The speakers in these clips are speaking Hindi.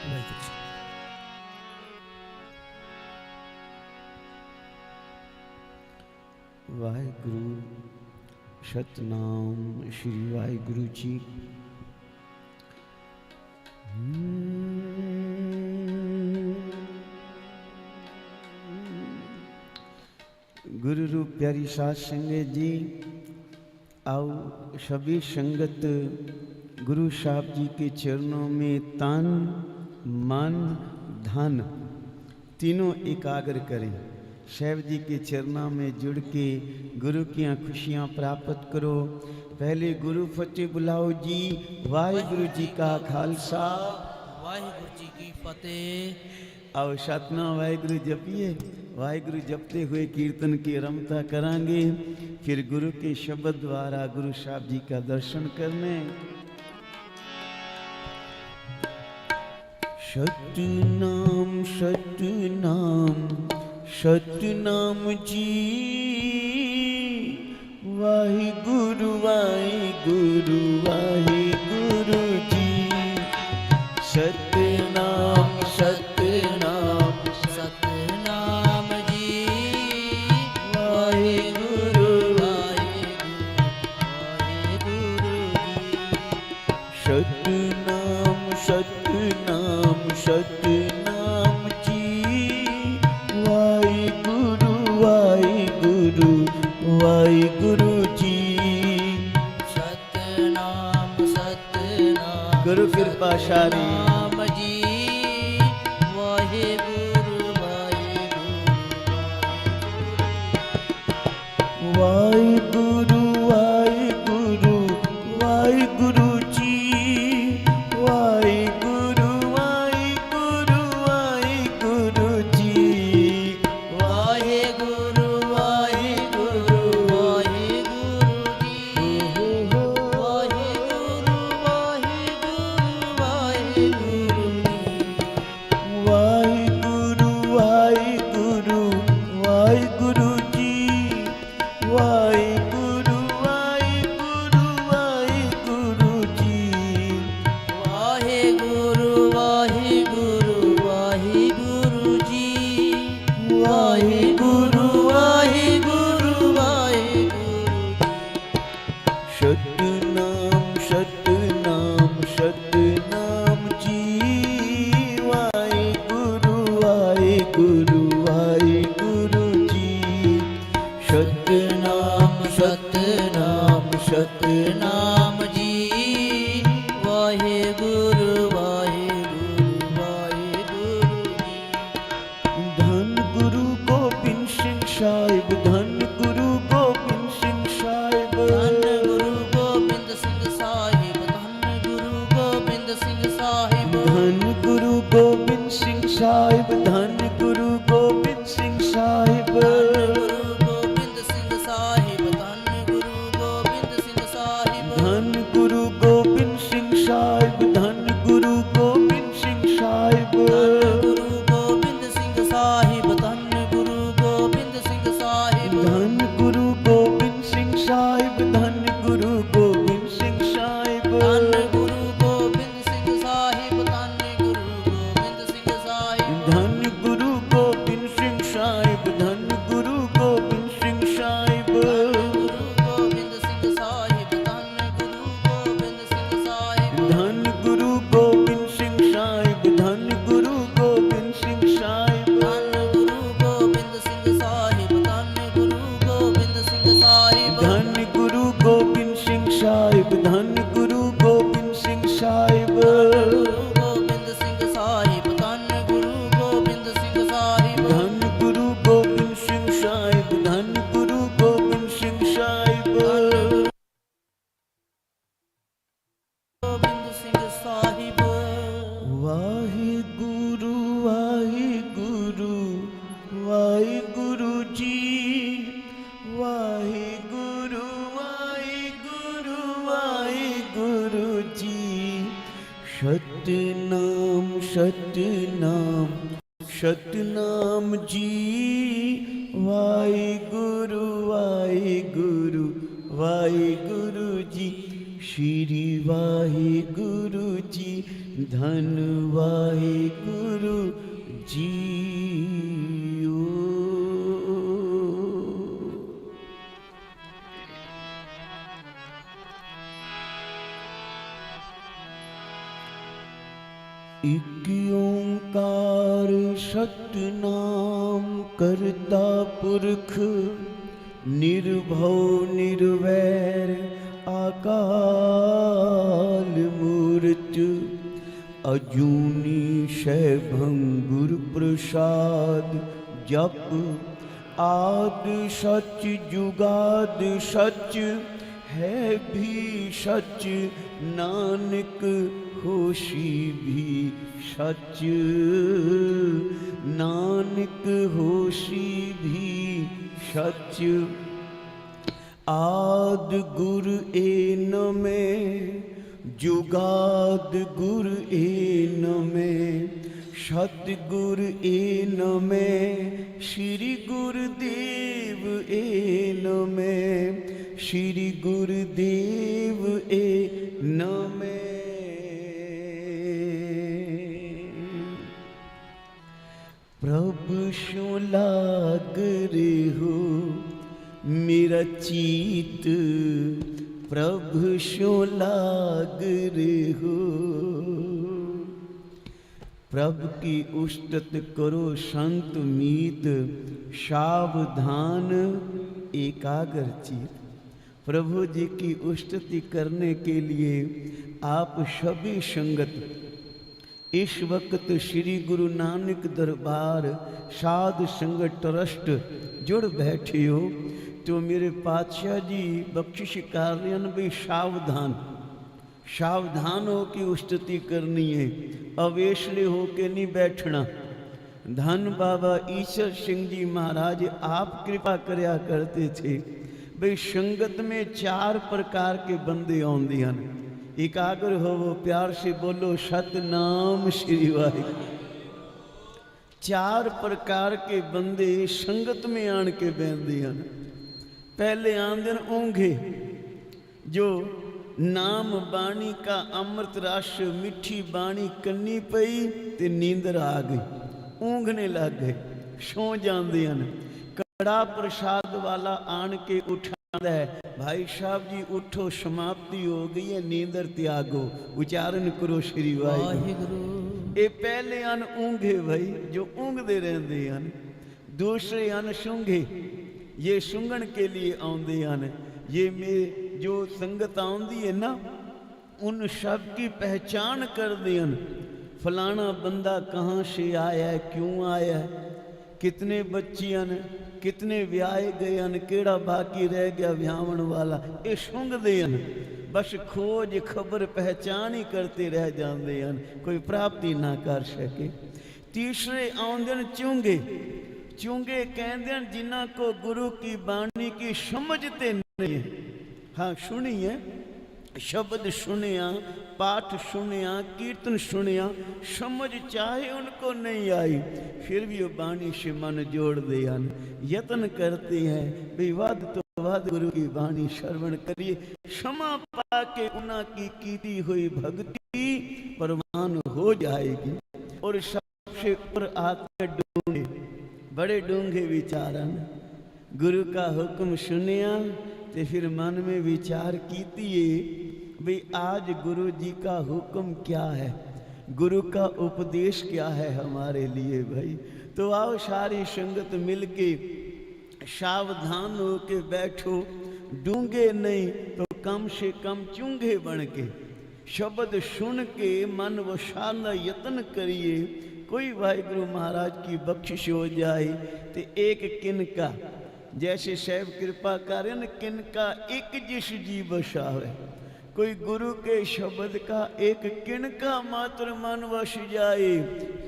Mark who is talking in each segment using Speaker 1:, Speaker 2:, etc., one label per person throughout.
Speaker 1: ਵਾਹਿਗੁਰੂ ਜੀ।
Speaker 2: ਵਾਹਿਗੁਰੂ ਸਤਨਾਮ ਸ਼੍ਰੀ ਵਾਹਿਗੁਰੂ ਜੀ। गुरु रूप प्यारी साध संगत जी, आओ सभी संगत गुरु साहब जी के चरणों में तन मन धन तीनों एकाग्र करें। साहब जी के चरणों में जुड़ के गुरु की खुशियाँ प्राप्त करो। पहले गुरु फतेह बुलाओ जी। वाहिगुरु जी का खालसा,
Speaker 1: वाहिगुरु जी की फतेह।
Speaker 2: आओ सतनाम वाहिगुरु जपिए। वाहिगुरु जपते हुए कीर्तन की रमता करांगे, फिर गुरु के शब्द द्वारा गुरु साहब जी का दर्शन करने। सतनाम सतनाम सतनाम जी। वाहिगुरु वाहिगुरु वाहिगुरु जी। सतनाम सतनाम
Speaker 1: सतनाम जी। वाहिगुरु वाहिगुरु जी।
Speaker 2: सतनाम सतनाम सतनाम जी। वाहिगुरु वाहिगुरु वाहिगुरु जी।
Speaker 1: सतनाम सतनाम
Speaker 2: गुरु कृपा शारी
Speaker 1: सतनाम जी। वाहिगुरु
Speaker 2: वाहिगुरु वाहिगुरु वाहिगुरु जी। वाहिगुरु वाहिगुरु वाहिगुरु जी।
Speaker 1: वाहिगुरु वाहिगुरु वाहिगुरु जी। वाहिगुरु वाहिगुरु वाहिगुरु जी।
Speaker 2: वाहिगुरु वाहिगुरु वाहिगुरु जी। वाहिगुरु वाहिगुरु वाहिगुरु जी।
Speaker 1: वाहिगुरु वाहिगुरु वाहिगुरु जी। वाहिगुरु वाहिगुरु वाहिगुरु जी।
Speaker 2: सतनाम सतनाम सतनाम जी। वाहिगुरु वाहिगुरु वाहिगुरु जी। सतनाम सतनाम सतनाम
Speaker 1: जी। वाहिगुरु वाहिगुरु वाहिगुरु जी।
Speaker 2: धन गुरु गोबिंद सिंह साहिब। धन गुरु गोबिंद सिंह साहिब।
Speaker 1: धन गुरु गोबिंद सिंह साहिब। धन गुरु गोबिंद सिंह साहिब।
Speaker 2: धन गुरु गोबिंद सिंह साहिब। धन गुरु गोबिंद सिंह साहिब।
Speaker 1: धन गुरु गोबिंद सिंह साहिब। धन गुरु गोबिंद सिंह साहिब।
Speaker 2: धन गुरु गोबिंद सिंह साहिब। धन गुरु गोबिंद सिंह साहिब।
Speaker 1: धन गुरु गोबिंद सिंह साहिब। धन गुरु गोबिंद सिंह साहिब।
Speaker 2: धन गुरु गोबिंद सिंह साहिब। धन गुरु गोबिंद सिंह साहिब।
Speaker 1: धन गुरु गोबिंद सिंह साहिब। धन गुरु गोबिंद सिंह साहिब।
Speaker 2: धन गुरु गोबिंद सिंह साहिब। धन गुरु गोबिंद सिंह साहिब।
Speaker 1: गुरु गोबिंद सिंह साहिब। धन गुरु गोबिंद सिंह साहिब।
Speaker 2: धन गुरु गोबिंद सिंह साहिब। धन गुरु गोबिंद सिंह साहिब।
Speaker 1: धन गुरु गोबिंद सिंह साहिब। धन गुरु गोबिंद सिंह साहिब।
Speaker 2: धन गुरु गोबिंद सिंह साहिब। धन गुरु गोबिंद सिंह साहिब।
Speaker 1: गुरु गोबिंद सिंह साहिब। धन गुरु गोबिंद सिंह साहिब।
Speaker 2: धन गुरु गोबिंद सिंह साहिब। धन गुरु गोबिंद सिंह साहिब।
Speaker 1: गोबिंद सिंह साहिब।
Speaker 2: वाहिगुरु वाहिगुरु वाहिगुरु जी। वाहिगुरु वाहिगुरु वाहिगुरु जी। सतनाम सतनाम सतनाम जी। वाहिगुरु वाहिगुरु वाहिगुरु जी। श्री वाहिगुरु जी। धन वाहिगुरु जीओ। एक ओंकार सतनाम करता पुरख, निर्भव निर्वैर अकाल मूर्त, अजूनी शैभं गुरु प्रसाद जप, आद सच जुगाद सच है भी सच, नानक होशी भी सच, नानक होशी भी सच। आद गुर एन में, जुगाद गुर एन में, सतगुर एन में, श्री गुरुदेव एन में, श्री गुरुदेव एन में। प्रभु शो लाग रे हो मेरा चीत, प्रभु शो लाग रे हो। प्रभु की उष्टत करो संत मीत, सावधान एकाग्र चित। प्रभु जी की उष्टति करने के लिए आप सभी संगत इस वक्त श्री गुरु नानक दरबार साध संगत ट्रस्ट जुड़ बैठे हो, तो मेरे पातशाह जी बख्शिश कार्यान भी सावधान सावधान हो की उस्तुति करनी है, अवेशले हो के नहीं बैठना। धन बाबा ईश्वर सिंह जी महाराज आप कृपा करया करते थे भाई संगत में 4 प्रकार के बंदे आउंदे हन। एकाग्र हो वो प्यार से बोलो सतनाम श्री वाहिगुरू। 4 प्रकार के बंदे संगत में आन के बहते हैं। पहले आंदे ऊंघे, जो नाम बाणी का अमृत रस मिठी बाणी कन्नी पई ते नींदर आ गई, ऊँघने लग गए, सो जाते हैं। कड़ा प्रसाद वाला आन के उठाता है, भाई साहब जी उठो समाप्ति हो गई है, नींदर त्यागो, उच्चारण करो श्री वाहिगुरू। ये पहले अन ऊँघे भाई जो ऊँघते रहते हैं। दूसरे अन सूंघे, ये सूंघण के लिए आते हैं। ये मेरे जो संगत आती है ना, उन सब की पहचान कर दें। फलाना बंदा कहाँ से आया है, क्यों आया है, कितने बच्चियां ने, कितने व्याह गए हैं, केड़ा बाकी रह गया व्याहण वाला, ये सूंघते हैं। बस खोज खबर पहचान ही करते रह जाते हैं, कोई प्राप्ति ना कर सके। तीसरे आउंदे चूंगे, चूंगे कहते हैं जिन्हों को गुरु की बाणी की समझते नहीं है। हाँ सुनिए, शब्द सुनिया, पाठ सुनिया, कीर्तन सुनिया, समझ चाहे उनको नहीं आई, फिर भी वो बाणी से मन जोड़ दे, यत्न करते हैं भाई वध तो वध गुरु की बाणी श्रवण करिए, क्षमा पाके उन्हों की कीती हुई भक्ति प्रवान हो जाएगी। और सबसे ऊपर आते डूंगे, बड़े डूंगे विचारन। गुरु का हुक्म सुनिया तो फिर मन में विचार कीजिए भाई आज गुरु जी का हुक्म क्या है, गुरु का उपदेश क्या है हमारे लिए भाई। तो आओ सारी संगत मिलके सावधान हो के बैठो, डूंगे नहीं तो कम से कम चूंगे बन के शब्द सुन के मन वसाना यत्न करिए। कोई वाहिगुरु महाराज की बख्शिश हो जाए तो एक किनका, जैसे साहब कृपा करें, किनका एक जिस जी बसावे। कोई गुरु के शब्द का एक किनका मात्र मन वश जाए,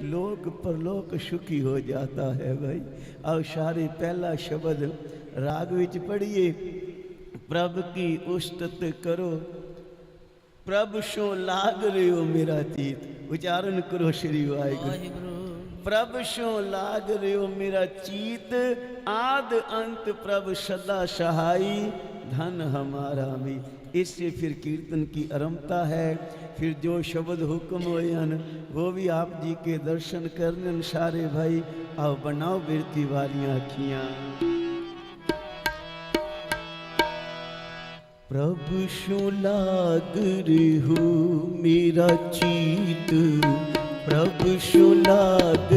Speaker 2: लोक परलोक सुखी हो जाता है भाई। और सारे पहला शब्द राग विच पढ़िए, प्रभु की उस्तत करो, प्रभु सो लाग रहे हो मेरा चीत, उच्चारण करो श्री वाहिगुरू। प्रभु सो लाग रहे हो मेरा चीत, आद अंत प्रभु सदा सहाई, धन हमारा भी। इससे फिर कीर्तन की आरंभता है। फिर जो शब्द हुक्म होयन वो भी आप जी के दर्शन करने सारे भाई। आओ बनाओ बिरती वारियां अखियां। प्रभु शो लाग हो मेरा चीत, प्रभु शो लाग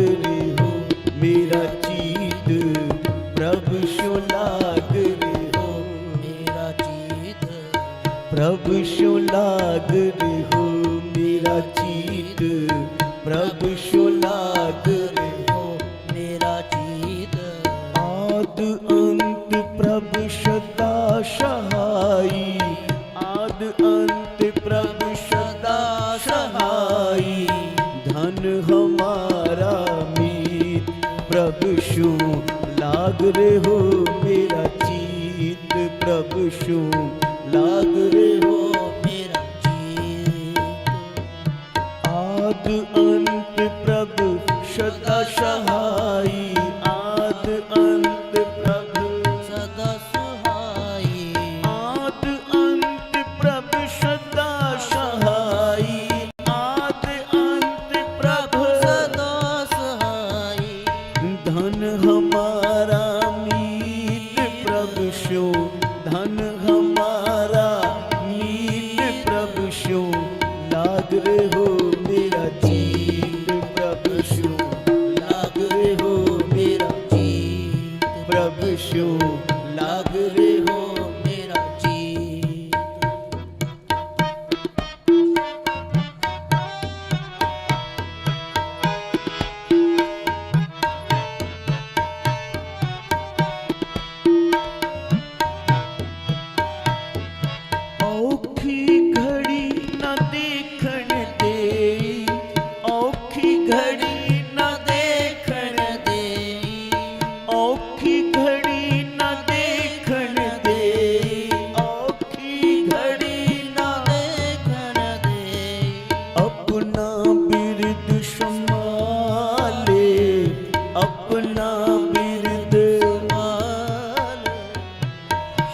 Speaker 2: हो मेरा चीत, प्रभु शो लाग हो
Speaker 1: मेरा चीत,
Speaker 2: प्रभु शो लाग हो मेरा चीत, प्रभु शो लाग
Speaker 1: हो मेरा चीत।
Speaker 2: आद अंत प्रभु सदा सहाई, आद अंत प्रभु सदा सहाई। धन हमारा मीत प्रभु शो लाग हो मेरा चीत, प्रभु शो लाग हो
Speaker 1: मेरा चीत।
Speaker 2: आद अंत प्रभु सदा सहाई, आद अंत प्रभु
Speaker 1: सदा सहाई,
Speaker 2: आद अंत प्रभु सदा सहाई, आद अंत प्रभु
Speaker 1: सदा सहाई।
Speaker 2: धन हमारा मीत प्रभु शो, धन हमारा मीत प्रभु शो लाग हो मेरा चीत, प्रभु शो लाग हो मेरा
Speaker 1: चीत,
Speaker 2: प्रभु शो लाग हो
Speaker 1: मेरा चीत।
Speaker 2: औखी घड़ी न देखण दे, औखी घड़ी न
Speaker 1: देखण दे,
Speaker 2: औखी घड़ी न देखण दे, औखी घड़ी
Speaker 1: न देखण दे।
Speaker 2: अपना बिरद संभाले, अपना बिरद
Speaker 1: माल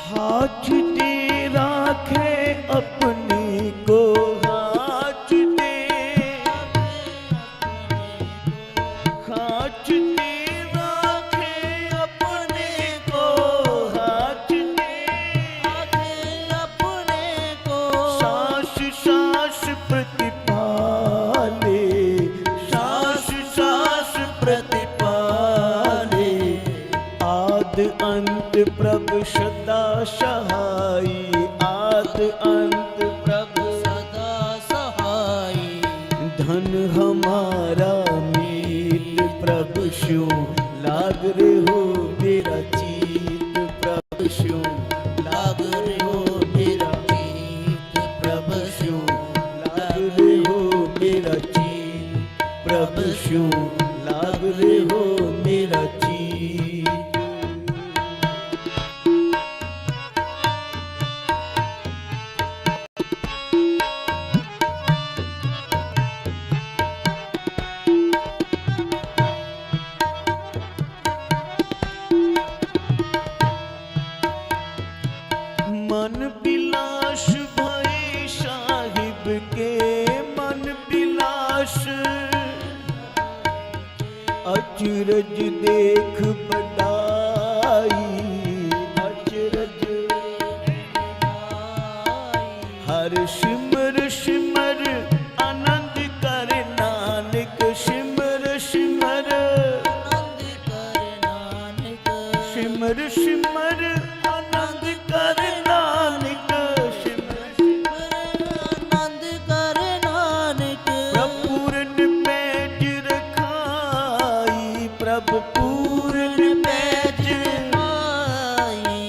Speaker 2: हाथ दे राखे अपने को, हाथ दे हाथ दे राखे अपने को, हाथ दे
Speaker 1: अपने को।
Speaker 2: सास सास प्रतिपाले, सास सास प्रतिपाले। आद अंत प्रभु सदा सहाई, आद अंत प्रभु
Speaker 1: सदा सहाई।
Speaker 2: धन हमारा मीत प्रभु शो लाग हो मेरा चीत, प्रभु शो लाग हो मेरा
Speaker 1: चीत,
Speaker 2: प्रभु शो लाग हो मेरा चीत, प्रभु शो लाग हो मेरा चीत। मन बिलास भय साहिब के, मन बिलास अचरज देख बड़ाई, अचरज हर सिमर सिमर आनंद कर नानक, सिमर सिमर
Speaker 1: आनंद कर नानक।
Speaker 2: सिमर सिमर आनंद कर नानक, सिमर
Speaker 1: आनंद कर नानक।
Speaker 2: प्रपूर्ण पैज रखाई, प्रभु पूर्ण पैज
Speaker 1: आई।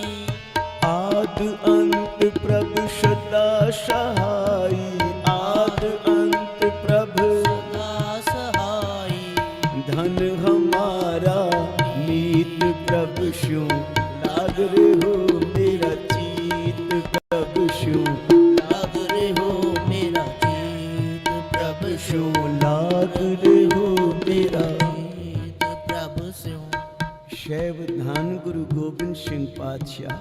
Speaker 2: आद अंत प्रभु सदा सहाई, आद अंत प्रभु
Speaker 1: सदा सहाई।
Speaker 2: धन हमारा मीत प्रभु शो लाग हो मेरा चीत, प्रभु शो लाग हो मेरा
Speaker 1: चीत, प्रभु
Speaker 2: शो लाग हो मेरा।
Speaker 1: चीत, प्रभु स्यों।
Speaker 2: शैव धान गुरु गोबिंद सिंह पातशाह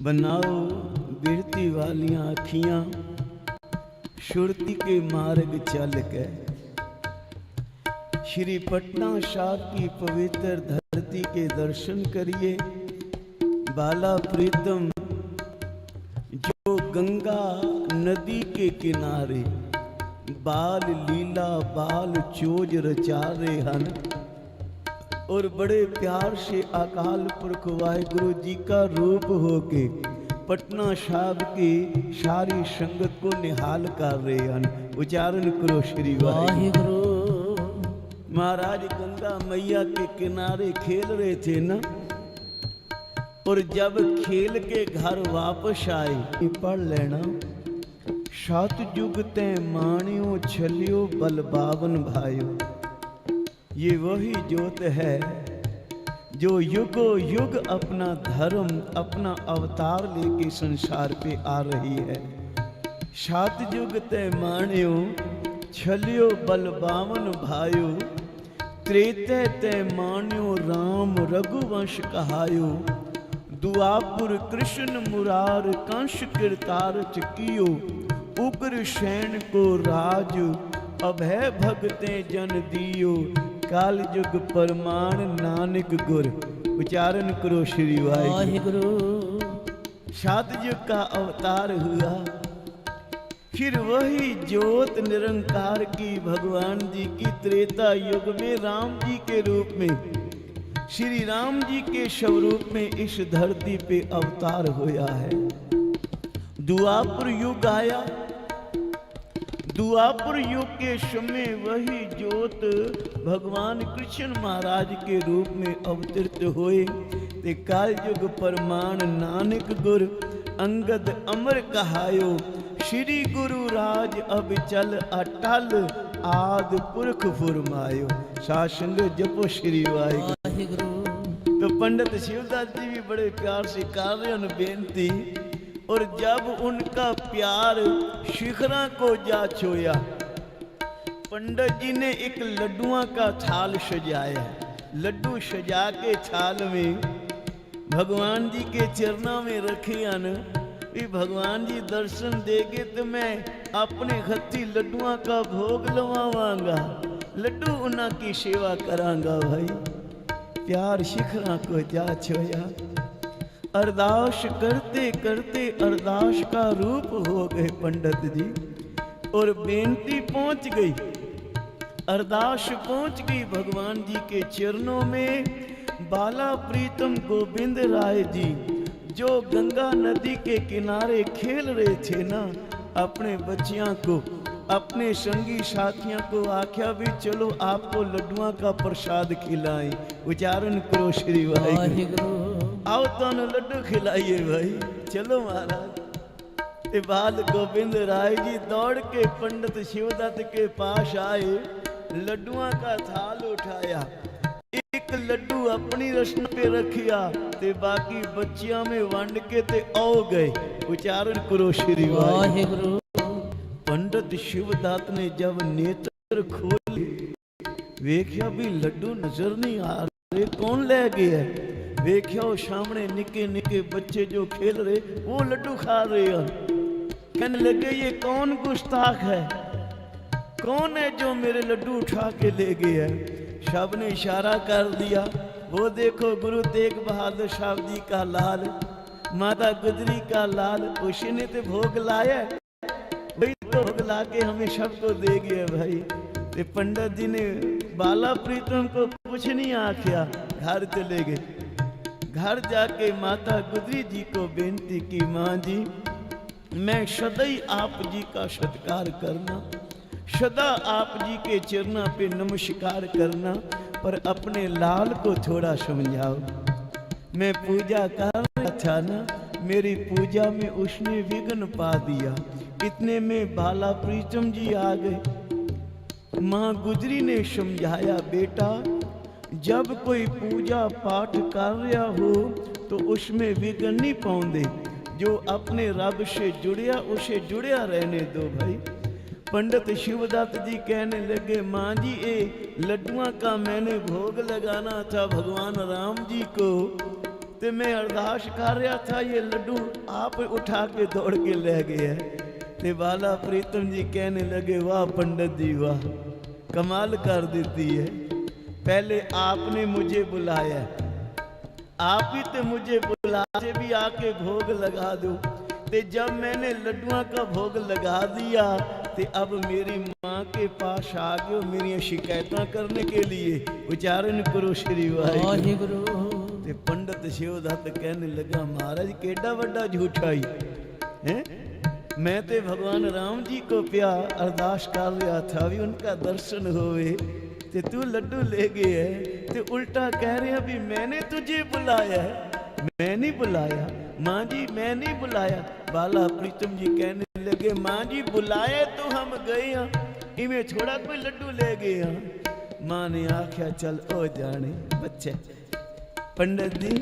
Speaker 2: बनाओ बिरती वालियां अखियां सुरती के मार्ग चल के श्री पटना साहब की पवित्र धरती के दर्शन करिए। बाला प्रीतम जो गंगा नदी के किनारे बाल लीला बाल चोज रचा रहे हन और बड़े प्यार से अकाल पुरख वाहिगुरु जी का रूप होके पटना साहब की सारी संगत को निहाल कर रहे हैं। उच्चारण करो श्री वाहिगुरु। महाराज गंगा मैया के किनारे खेल रहे थे ना, और जब खेल के घर वापस आए पढ़ लेना, सतयुग ते माणियो छलियो बल बावन भाइयो। ये वही ज्योत है जो युगो युग अपना धर्म अपना अवतार लेके संसार पे आ रही है। सतयुग ते माणियो छलियो बल बावन भाइयो। त्रेते ते मान्यो राम रघुवंश कहायो। दुआपुर कृष्ण मुरार कंस किरतार चकियो। उग्र सैन को राज अभय भगते जन दियो। काल युग परमाण नानक गुर। उच्चारण करो श्री वाहिगुरु। सतयुग का अवतार हुआ, फिर वही ज्योत निरंकार की भगवान जी की त्रेता युग में राम जी के रूप में, श्री राम जी के स्वरूप में इस धरती पे अवतार होया है। दुआपुर युग आया। दुआपुर युग के समय वही ज्योत भगवान कृष्ण महाराज के रूप में अवतरित हुए। ते काल युग परमाण नानक गुर अंगद अमर कहायो। श्री गुरु राज अब चल अटल आद पुरख फुरमायो। सासंग जपो श्री वाहिगुरु। तो पंडित शिवदास जी भी बड़े प्यार से कर रहे हैं बेनती, और जब उनका प्यार शिखरा को जा छोया, पंडित जी ने एक लड्डुआ का थाल सजाया। लड्डू सजा के थाल में भगवान जी के चरणों में रखे अन। भगवान जी दर्शन देंगे तो मैं अपने हथी लड्डुआ का भोग लवावांगा, लड्डू उन्ना की सेवा करांगा। भाई प्यार शिखरा को जा छोया। अरदास करते करते अरदास का रूप हो गए पंडित जी, और बेनती पहुंच गई, अरदास पहुंच गई भगवान जी के चरणों में। बाला प्रीतम गोविंद राय जी जो गंगा नदी के किनारे खेल रहे थे ना, अपने बच्चियों को अपने संगी साथियों को आख्या भी चलो आपको लड्डुआ का प्रसाद खिलाएं। उच्चारण करो श्री वाहिगुरु। आओ तो लड्डू खिलाइए भाई, चलो महाराज। बाल गोविंद राय जी दौड़ के पंडित शिवदत्त के पास आए, लड्डुआ का थाल उठाया, एक लड्डू अपनी रस्न पे रखिया, ते बाकी बच्चियां में वंड के ते आओ गए। उच्चारण करो श्री वाहिगुरु। पंडित शिवदत्त ने जब नेत्र खोले, वेख्या भी लड्डू नजर नहीं आ रहे, कौन ले गया? वेख्या सामने निके निके बच्चे जो खेल रहे वो लड्डू खा रहे हैं। कहने लगे ये कौन गुस्ताख है, कौन है जो मेरे लड्डू उठा के ले गया? सब ने इशारा कर दिया, वो देखो गुरु तेग बहादुर साहब जी का लाल, माता गुजरी का लाल, उसी ने तो भोग लाया, वही तो भोग ला के हमें सबको दे गया भाई। ते पंडित जी ने बाला प्रीतम को कुछ नहीं आख्या, घर चले गए। घर जाके माता गुजरी जी को बेनती की, माँ जी मैं सदा ही आप जी का सत्कार करना, सदा आप जी के चरणों पे नमस्कार करना, पर अपने लाल को थोड़ा समझाओ। मैं पूजा कर रहा था ना, मेरी पूजा में उसने विघ्न पा दिया। इतने में बाला प्रीतम जी आ गए। माँ गुजरी ने समझाया, बेटा जब कोई पूजा पाठ कर रहा हो तो उसमें विघ्न नहीं पाउंदे, जो अपने रब से जुड़िया उसे जुड़िया रहने दो भाई। पंडित शिवदत्त जी कहने लगे, माँ जी ये लड्डुआ का मैंने भोग लगाना था भगवान राम जी को, ते मैं अरदास कर रहा था, ये लड्डू आप उठा के दौड़ के ले गए। ते बाला प्रीतम जी कहने लगे, वाह पंडित जी वाह, कमाल कर देती है। पहले आपने मुझे बुलाया, आप ही तो मुझे बुला से भी आके भोग लगा दो। ते जब मैंने लड्डुआ का भोग लगा दिया ते अब मेरी माँ के पास आ गए मेरी शिकायतें करने के लिए। उच्चारण करो श्री वाहिगुरु। ते पंडित शिवदत्त कहने लगा, महाराज केडा बड़ा झूठाई है, मैं ते भगवान राम जी को प्यार अरदास कर रहा था भी उनका दर्शन होवे, ते तू लड्डू ले गए है। ते उल्टा कह रहे हैं भी मैंने तुझे बुलाया है। मैं नहीं बुलाया माँ जी, मैं नहीं बुलाया। बाला प्रीतम जी कहने लगे, माँ जी बुलाए तो हम गए हाँ, इवें थोड़ा कोई लड्डू ले गए हाँ। माँ ने आख्या चल ओ जाने बच्चे, पंडित जी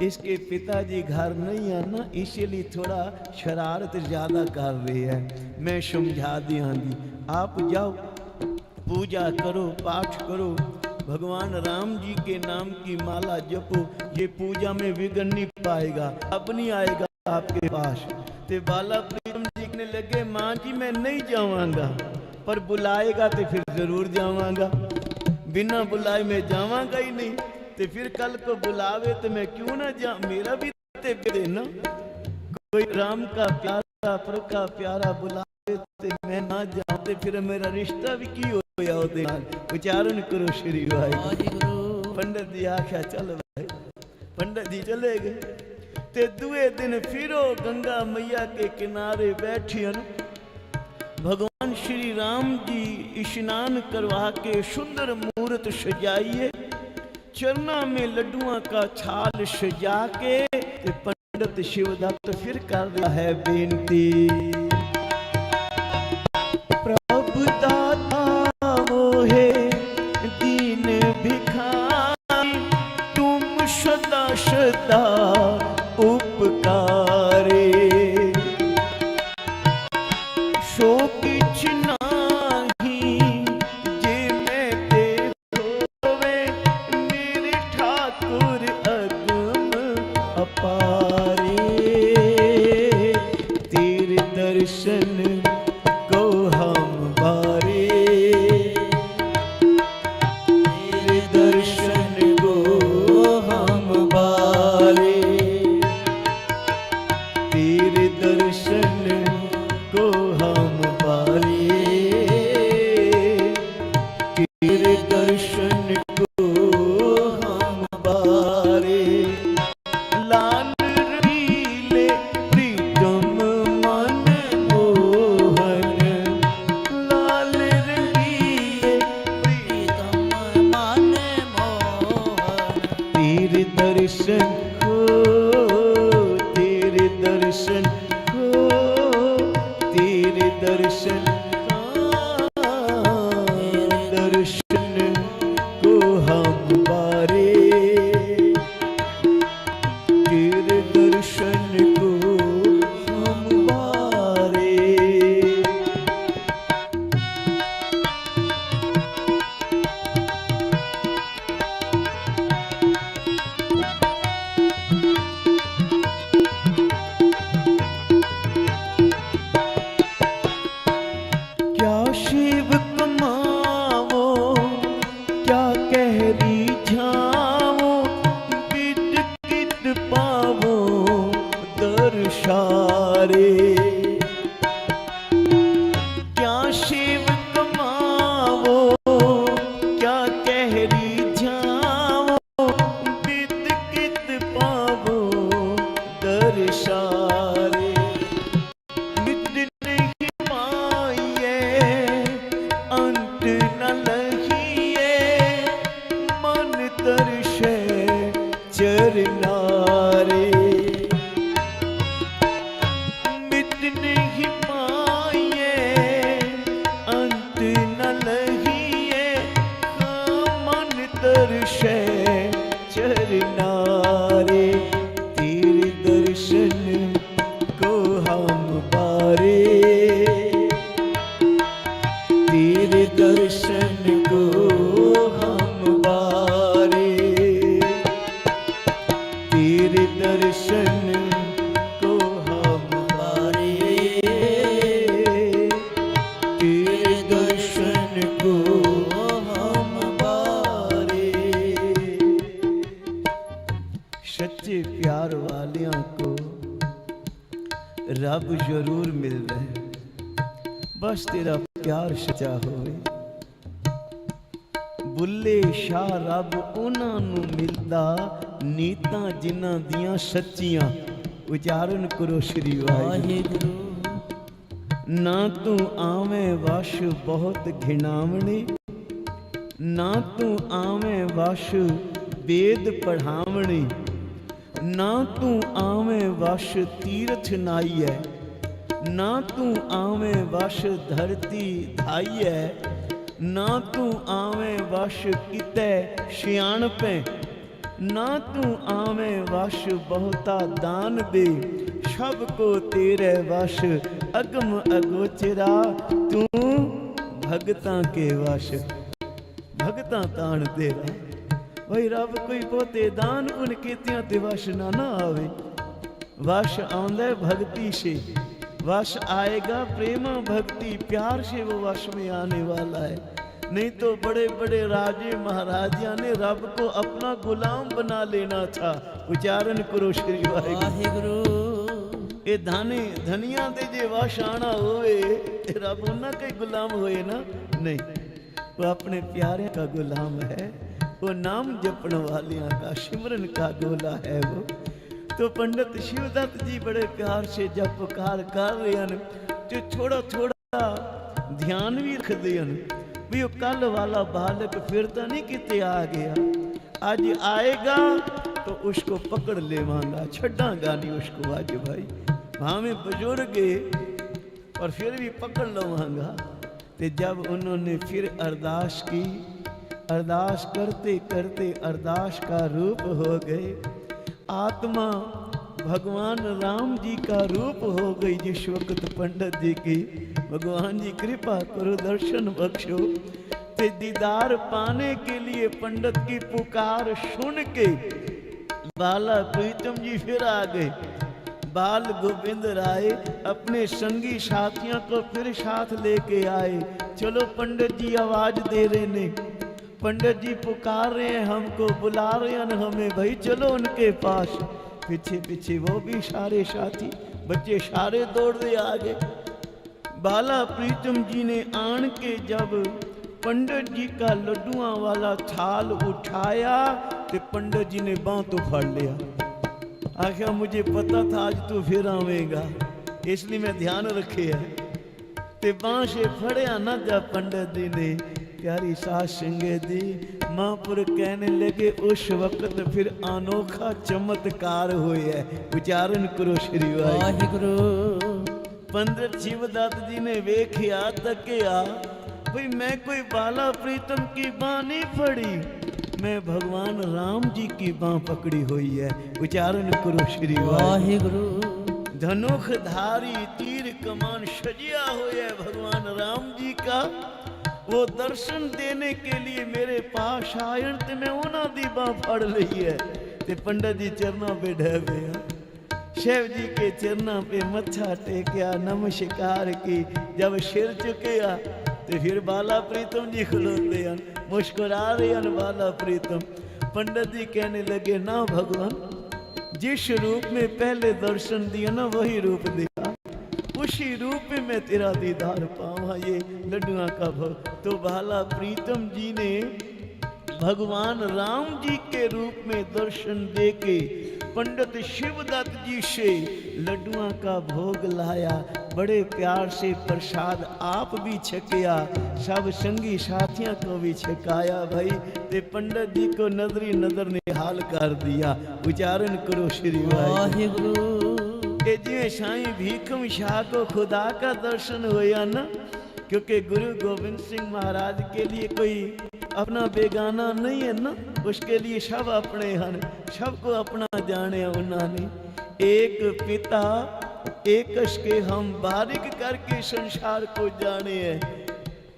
Speaker 2: इसके पिताजी घर नहीं आना, इसीलिए थोड़ा शरारत ज्यादा कर रही है, मैं समझा दियांगी। आप जाओ पूजा करो, पाठ करो, भगवान राम जी के नाम की माला जपो, ये पूजा में विघ्न नहीं पाएगा, अब नहीं आएगा आपके पास। ते बाला प्रीतम जी कहने लगे, माँ जी मैं नहीं जावांगा, पर बुलाएगा तो फिर जरूर जावांगा, बिना बुलाए मैं जावांगा ही नहीं। ते फिर कल को बुलावे तो मैं क्यों ना जा, मेरा भी देना। कोई राम का प्यारा पर का प्यारा बुलावे तो मैं ना जाते, फिर मेरा रिश्ता भी की होया होते। उच्चारण करो श्री वाहिगुरु। पंडित जी आख्या चल भाई, पंडित जी चले गए। ते दुए दिन फिरो गंगा मैया के किनारे बैठियन, भगवान श्री राम जी स्नान करवा के सुंदर मूर्त सजाइए, चरना में लड्डुआ का छाल सजा के। पंडित शिवदत्त फिर कर रहा है बेनती, प्रभु दाता वो है दीन भिखारी, तुम सदा सदा उपकारे, सो किछ नाही जे मैं ते होवे, मेरे ठाकुर अगम अपारे, तेरे दर्शन को हम बारे, तेरे दर्शन को हम बारे, तेरे दर्शन को हम बारे, तेरे दर्शन को हम बारे। लाल रंगीले प्रीतम मन मोहन, लाल रंगीले
Speaker 1: प्रीतम मन मोहन,
Speaker 2: तेरे दर्शन को, तेरे दर्शन को, तेरे दर्शन दर्शन को हम बारे, तेरे दर्शन को हम बारे। क्या शिव कमावो, क्या कहरी झावो, बिद कित पावो दर्शारे, क्या शिव कमावो, क्या कहरी झावो, बिद कित पावो दर्शारे, मिट नहीं पाइए अंत न लहिए, मन तरशे चरनारे, मिट नहीं पाइए अंत न लहिए, मन तरशे चरनारे, तेरे दर्शन को हम बारे, तेरे दर्शन को हम बारे, तेरे रब जरूर मिलदा है, बस तेरा प्यार सच्चा होवे। बुल्ले शाह रब उन्हां नूं मिलदा नीतां जिन्हां दियां सच्चियां। उचारण करो श्री वाहिगुरू। ना तू आवें वश बहुत घिनावणे, ना तू आवें वश वेद पढ़ावणे, ना तू आवें वश तीर्थ नाईऐ, ना तू आवें वश धरती धाईऐ, ना तू आवें वश कितै सियाणपै, ना तू आवें वश बहुता दान दे, सब को तेरे वश अगम अगोचरा, तू भगतां के वश भगतां ताण तेरा। भाई रब कोई बहुते दान पुन कीतियां ते वश ना आवे। वश आंदा भक्ति से, वश आएगा प्रेमा भक्ति प्यार से वो वश में आने वाला है। नहीं तो बड़े बड़े राजे महाराजा ने रब को अपना गुलाम बना लेना था। उच्चारण करो श्री वाहिगुरू। ये धाने धनिया दे जे वश आना होए ते रब उन्हां के गुलाम होए ना, नहीं, वो अपने प्यारे का गुलाम है, वो नाम जपण वालियां का सिमरन का गोला है वो। तो पंडित शिवदत्त जी बड़े प्यार से जप पुकार कर रहे हैं, जो थोड़ा थोड़ा ध्यान भी रखते हैं भी वो कल वाला बालक फिर तो नहीं किते आ गया, आज आएगा तो उसको पकड़ लेवांगा, छड़ांगा नहीं उसको आज भाई, भावें बुजुर्ग और फिर भी पकड़ लवांगा। तो जब उन्होंने फिर अरदास की, अरदास करते करते अरदास का रूप हो गए, आत्मा भगवान राम जी का रूप हो गई। जिस वक्त पंडित जी की भगवान जी कृपा करो दर्शन बख्शो, ते दीदार पाने के लिए पंडित की पुकार सुन के बाला प्रीतम जी फिर आ गए। बाल गोविंद राय अपने संगी साथियों को फिर साथ लेके आए। चलो पंडित जी आवाज दे रहे ने, पंडित जी पुकार रहे हैं, हमको बुला रहे हैं हमें, भाई चलो उनके पास। पीछे पीछे वो भी सारे साथी बच्चे सारे दौड़ते आ गए। बाला प्रीतम जी ने आन के जब पंडित जी का लड्डुआं वाला थाल उठाया तो पंडित जी ने बांह तो फाड़ लिया। आखिर मुझे पता था आज तू फिर आवेगा, इसलिए मैं ध्यान रखे है। ते बांह से फड़िया ना जब पंडित जी ने, प्यारी सास संगत जी महापुर कहने लगे उस वक्त फिर अनोखा चमत्कार हुए है। उच्चारण करो श्री वाहिगुरू। पंडित शिवदत्त जी ने वेख्या तकिया, भाई मैं कोई बाला प्रीतम की बांह नहीं फड़ी, मैं भगवान राम जी की बांह पकड़ी हुई है। उच्चारण करो श्री वाहिगुरू। धनुष धारी तीर कमान सजिया हुआ है भगवान राम जी का, वो दर्शन देने के लिए मेरे पास आयन ते मैं उन्हां दी बांह फड़ ली है। ते पंडित जी चरणों पे ढह गया, शिव जी के चरणों पे मत्था टेकिया, नमस्कार की। जब सिर चुकिया तो फिर बाला प्रीतम जी खलोते हैं, मुस्कुरा रहे हैं बाला प्रीतम। पंडित जी कहने लगे ना भगवान, जिस रूप में पहले दर्शन दिया ना वही रूप दिया, उसी रूप में मैं तेरा दीदार पावा। ये लड्डुआ का भव। तो बाला प्रीतम जी ने भगवान राम जी के रूप में दर्शन देके पंडित शिवदत्त जी से लड्डुआ का भोग लाया। बड़े प्यार से प्रसाद आप भी छकिया, सब संगी साथियों को भी छकाया भाई। ते पंडित जी को नजरी नजर ने हाल कर दिया। उच्चारण करो श्री वाहिगुरू। के जिਵੇਂ साईं भीखम शाह को खुदा का दर्शन होया ना, क्योंकि गुरु गोविंद सिंह महाराज के लिए कोई अपना बेगाना नहीं है ना, उसके लिए सब अपने हैं, सबको अपना जाने उन्होंने। एक पिता एकश के हम बारिक करके संसार को जाने हैं।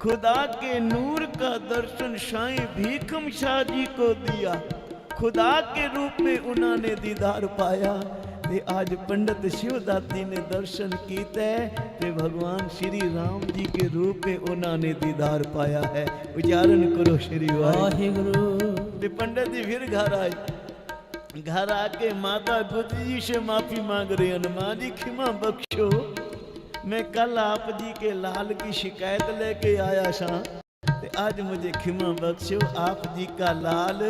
Speaker 2: खुदा के नूर का दर्शन साईं भीखम शाह जी को दिया, खुदा के रूप में उन्होंने दीदार पाया। ते आज पंडित शिवदत्त जी ने दर्शन किए ते भगवान श्री राम जी के रूप में उन्होंने दीदार पाया है। उच्चारण करो श्री वाहिगुरू। ते पंडित जी फिर घर आए, घर आके माता गुजरी जी से माफी मांग रही, हनुमान जी क्षमा बख्शो, मैं कल आप जी के लाल की शिकायत लेके आया था, तो आज मुझे क्षमा बख्शो, आप जी का लाल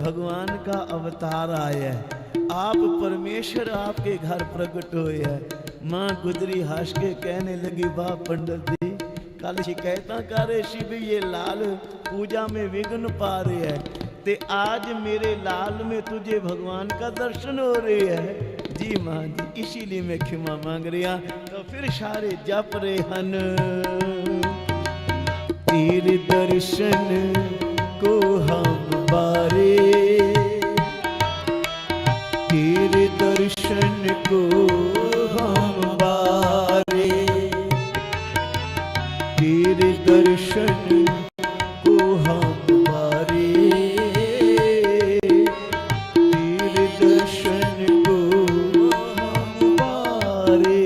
Speaker 2: भगवान का अवतार आया है, आप परमेश्वर आपके घर प्रकट हुए है। माँ गुजरी हंस के कहने लगी, वाह पंडित जी, कल शिकायत कर रहे सी भी ये लाल पूजा में विघ्न पा रहे है, ते आज मेरे लाल में तुझे भगवान का दर्शन हो रहे है। जी माँ जी, इसीलिए मैं क्षमा मांग रहा। तो फिर सारे जप रहे हन, तीर दर्शन को हम बारे, तीर दर्शन को हम बारे, तीर दर्शन को हम बारे, तीर दर्शन को हम बारे।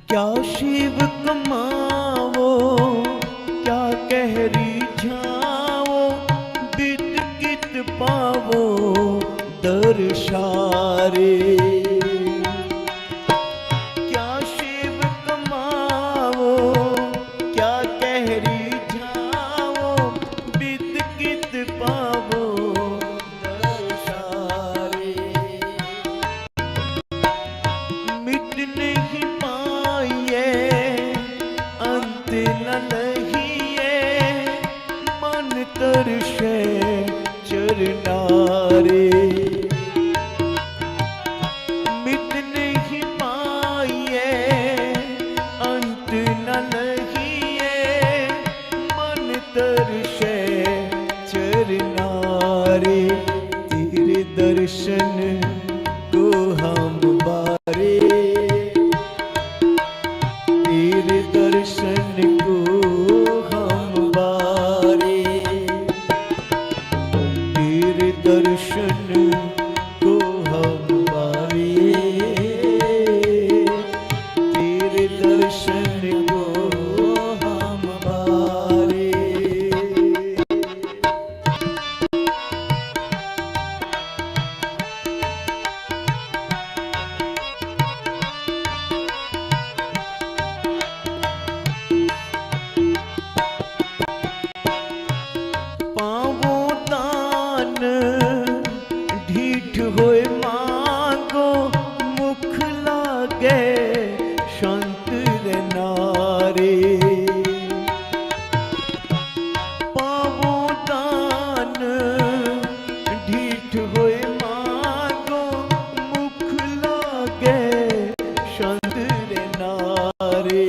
Speaker 2: क्या शिव कमावो, क्या कहरी झाओ, बिद कित पावो दर्शारे। क्या शिव कमावो, क्या कहरी झाओ, बिद कित पावो दर्शारे। मिट नहीं अंत न लहिए, मन तरसे चरनारे। मिट नहीं पाइए, अंत न लहिए, मन तरसे चरनारे। तेरे दर्शन को हम बारे, तेरे दर्शन को हम बारे, तेरे दर्शन को हम बारे, तेरे दर्शन को हम बारे। ढीठ होए मांगो, मुख लागे संत रे नारे। पावो दान ढीठ होए मांगो, मुख लागे संत रे नारे।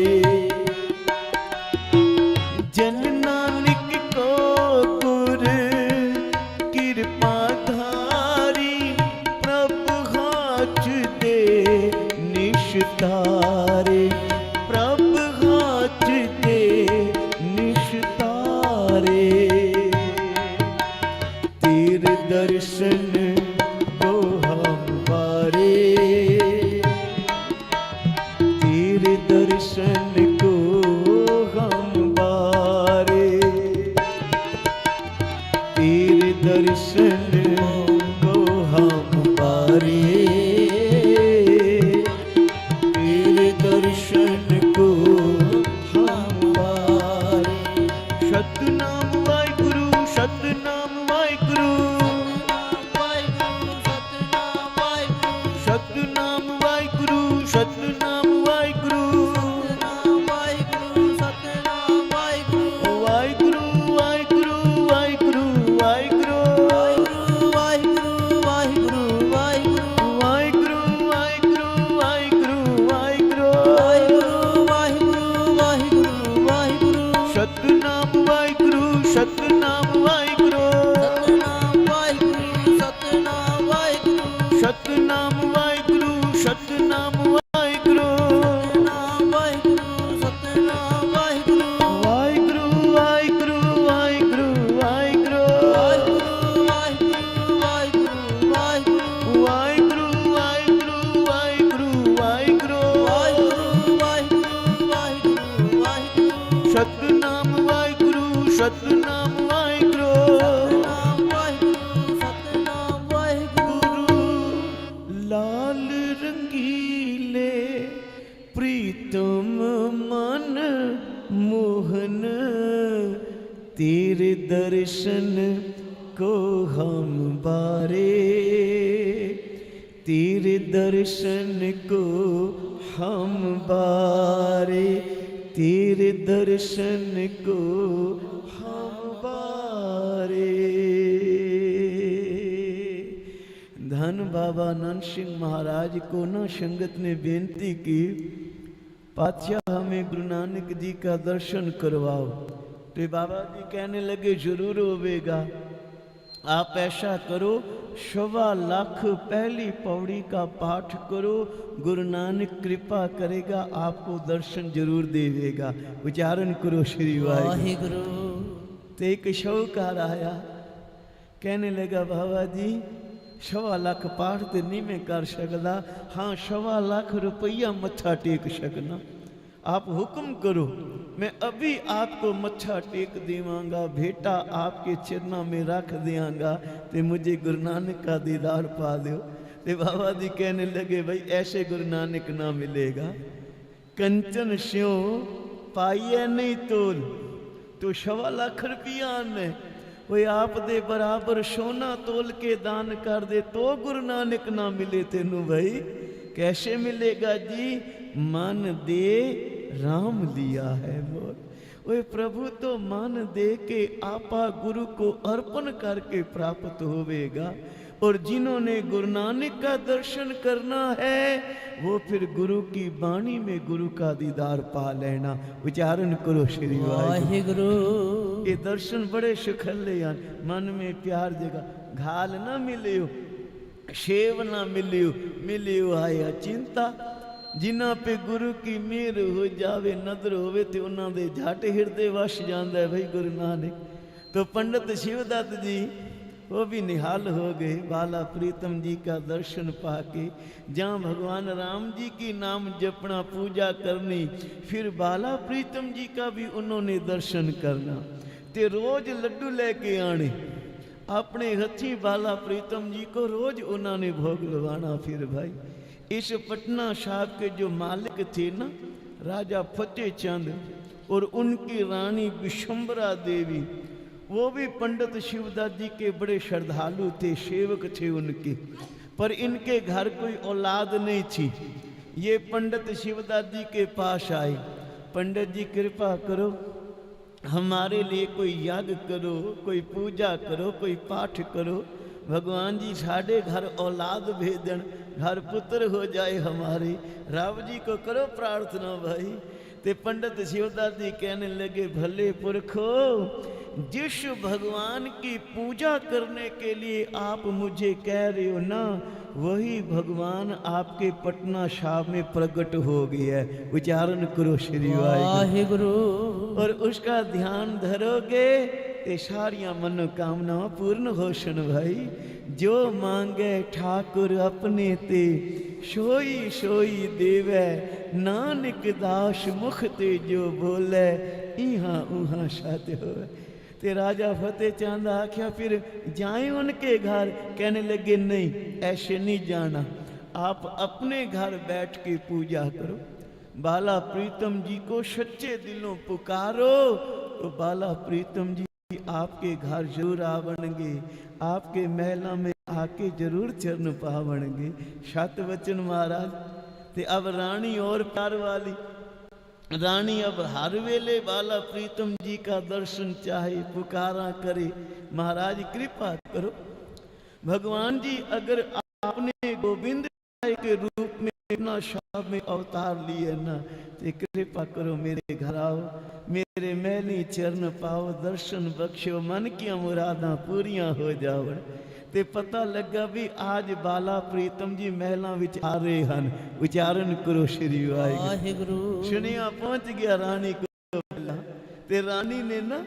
Speaker 2: जन नानक को गुर कृपा धारी, प्रभु हाथ दे निशतारे, प्रभु हाथ दे निशतारे। तेरे दर्शन को हम बारे, तेरे दर्शन को हम बारे, तेरे दर्शन को हम बारे, तेरे दर्शन को हम बारे। सतनाम वाहिगुरु, सतनाम वाहिगुरु, सतनाम वाहिगुरु, सतनाम वाहिगुरु, वाहिगुरु वाहिगुरु वाहिगुरु वाहिगुरु, सतनाम वाहिगुरु, सतनाम वाहिगुरु, सतनाम वाहिगुरु, सतनाम वाहिगुरु, वाहिगुरु वाहिगुरु वाहिगुरु वाहिगुरु, सतनाम वाहिगुरु
Speaker 1: नाम वाहिगुरु सतनाम वाहिगुरु
Speaker 2: लाल रंगीले प्रीतम मन मोहन तेरे दर्शन को हम बारे तेरे दर्शन को हम बारे तेरे दर्शन को हम बारे। धन बाबा नंद सिंह महाराज को ना संगत ने बेनती की, पातशाह हमें गुरु नानक जी का दर्शन करवाओ। तो बाबा जी कहने लगे जरूर होवेगा, आप ऐसा करो 1.25 लाख पहली पौड़ी का पाठ करो, गुरु नानक कृपा करेगा आपको दर्शन जरूर देवेगा। उच्चारण करो श्री वाहिगुरु। तो एक शौकार आया, कहने लगा बाबा जी 1.25 लाख पाठ तो नहीं मैं कर सकता, हाँ 1.25 लाख रुपया मत्था टेक सकना। आप हुक्म करो, मैं अभी आपको मत्था टेक देवांगा, भेटा आपके चरणों में रख देंगा, तो मुझे गुरु नानक का दीदार पा दो। तो बाबा जी कहने लगे भाई ऐसे गुरु नानक ना मिलेगा, कंचन स्यों पाइए नहीं तोल, तो 1.25 लाख रुपया ने वो आप दे बराबर सोना तोल के दान कर दे तो गुरु नानक ना मिले तेनू भाई कैसे मिलेगा जी। मन दे राम लिया है बोल, वो प्रभु तो मन दे के आपा गुरु को अर्पण करके प्राप्त होवेगा। और जिन्होंने गुरु नानक का दर्शन करना है वो फिर गुरु की वाणी में गुरु का दीदार पा लेना। उच्चारण करो श्री वाहिगुरु। ये दर्शन बड़े सुखले हैं, मन में प्यार जगह घाल ना मिलियो शेव ना मिलियो, मिलियो आया चिंता। जिन्हां पे गुरु की मेहर हो जावे नदर होवे ते उन्हां दे झट हिरदे वश जांदा है भाई गुरु नानक। तो पंडित शिवदत्त जी वो भी निहाल हो गए बाला प्रीतम जी का दर्शन पाके। जहाँ भगवान राम जी की नाम जपना पूजा करनी, फिर बाला प्रीतम जी का भी उन्होंने दर्शन करना। ते रोज लड्डू लेके आने अपने हथी बाला प्रीतम जी को रोज उन्होंने भोग लगाना। फिर भाई इस पटना साहब के जो मालिक थे ना राजा फतेह चंद और उनकी रानी विशंबरा देवी, वो भी पंडित शिवदास जी के बड़े श्रद्धालु थे, सेवक थे उनके, पर इनके घर कोई औलाद नहीं थी। ये पंडित शिवदास जी के पास आए, पंडित जी कृपा करो हमारे लिए कोई याग करो, कोई पूजा करो, कोई पाठ करो, भगवान जी साढ़े घर औलाद भेजन, घर पुत्र हो जाए हमारे, राम जी को करो प्रार्थना भाई। ते पंडित शिवदास जी कहने लगे भले पुरखो, जिस भगवान की पूजा करने के लिए आप मुझे कह रहे हो ना, वही भगवान आपके पटना साहब में प्रकट हो गया है। उच्चारण करो श्री वाहिगुरु। और उसका ध्यान धरोगे ते सारियां मनोकामनाएं पूर्ण होशन भाई। जो मांगे ठाकुर अपने ते, सोई सोई देवे, नानक दास मुख ते जो बोले, इहाँ उहाँ सत होवे। ते राजा फतेह चंद आख्या फिर जाए उनके घर, कहने लगे नहीं ऐसे नहीं जाना, आप अपने घर बैठ के पूजा करो। बाला प्रीतम जी को सच्चे दिलों पुकारो तो बाला प्रीतम जी आपके घर जरूर आवणगे, आपके महला में आके जरूर चरण पावणगे। सत वचन महाराज। ते अब रानी और प्यार वाली रानी अब हर वेले बाला प्रीतम जी का दर्शन चाहे, पुकारा करे, महाराज कृपा करो। भगवान जी अगर आपने गोविंद के रूप में अपना शाह में अवतार लिए ना, तो कृपा करो मेरे घर आओ, मेरे मैली चरण पाओ, दर्शन बख्शो, मन की मुरादा पूरियां हो जाओ। ते पता लगा भी आज बाला प्रीतम जी महलों विच आ रहे हैं। उच्चारण करो श्री वाहिगुरु। सुनिया पहुंच गया रानी को महला, ते रानी ने ना